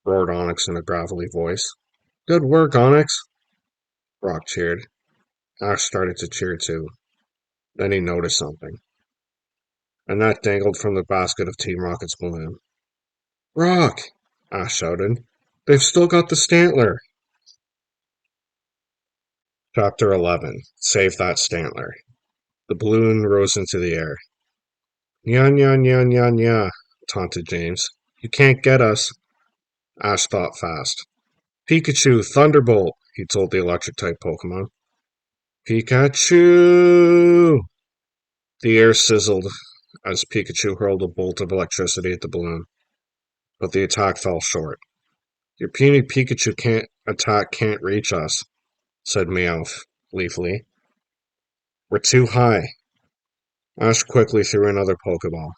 Roared Onix in a gravelly voice. Good work, Onix! Brock cheered. Ash started to cheer too. Then he noticed something. A net dangled from the basket of Team Rocket's balloon. Brock! Ash shouted. They've still got the Stantler! Chapter 11. Save That Stantler. The balloon rose into the air. Nya nya nya nya nya, taunted James. You can't get us. Ash thought fast. Pikachu, Thunderbolt, he told the electric-type Pokemon. Pikachu! The air sizzled as Pikachu hurled a bolt of electricity at the balloon, but the attack fell short. Your puny Pikachu can't reach us, said Meowth gleefully. We're too high. Ash quickly threw another Pokeball.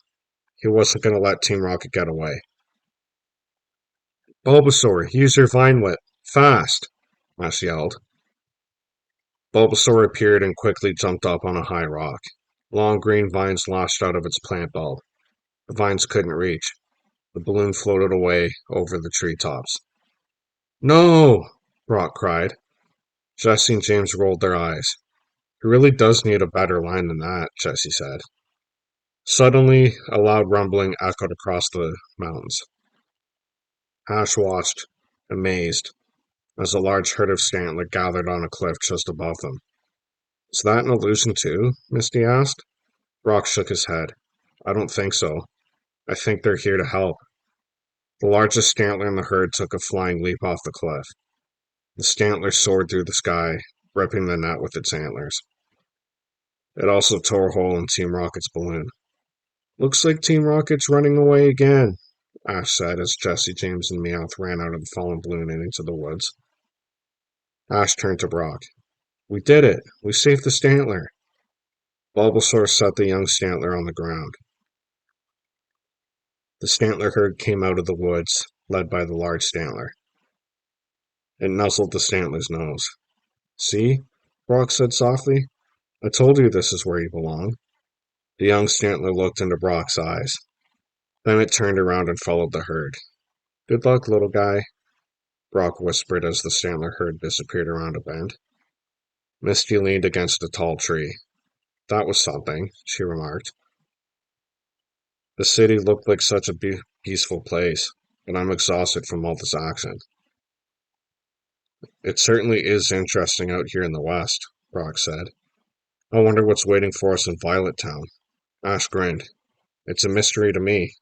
He wasn't going to let Team Rocket get away. Bulbasaur, use your Vine Whip. Fast! Ash yelled. Bulbasaur appeared and quickly jumped up on a high rock. Long green vines lashed out of its plant bulb. The vines couldn't reach. The balloon floated away over the treetops. No! Brock cried. Jesse and James rolled their eyes. He really does need a better line than that, Jesse said. Suddenly, a loud rumbling echoed across the mountains. Ash watched, amazed, as a large herd of Stantler gathered on a cliff just above them. Is that an illusion too? Misty asked. Brock shook his head. I don't think so. I think they're here to help. The largest Stantler in the herd took a flying leap off the cliff. The Stantler soared through the sky, ripping the net with its antlers. It also tore a hole in Team Rocket's balloon. Looks like Team Rocket's running away again, Ash said as Jesse, James, and Meowth ran out of the fallen balloon and into the woods. Ash turned to Brock. We did it! We saved the Stantler! Bulbasaur set the young Stantler on the ground. The Stantler herd came out of the woods, led by the large Stantler. It nuzzled the Stantler's nose. See? Brock said softly. I told you this is where you belong. The young Stantler looked into Brock's eyes. Then it turned around and followed the herd. Good luck, little guy, Brock whispered as the Stantler herd disappeared around a bend. Misty leaned against a tall tree. That was something, she remarked. The city looked like such a peaceful place, and I'm exhausted from all this action. It certainly is interesting out here in the west, Brock said. I wonder what's waiting for us in Violet Town. Ash grinned. It's a mystery to me.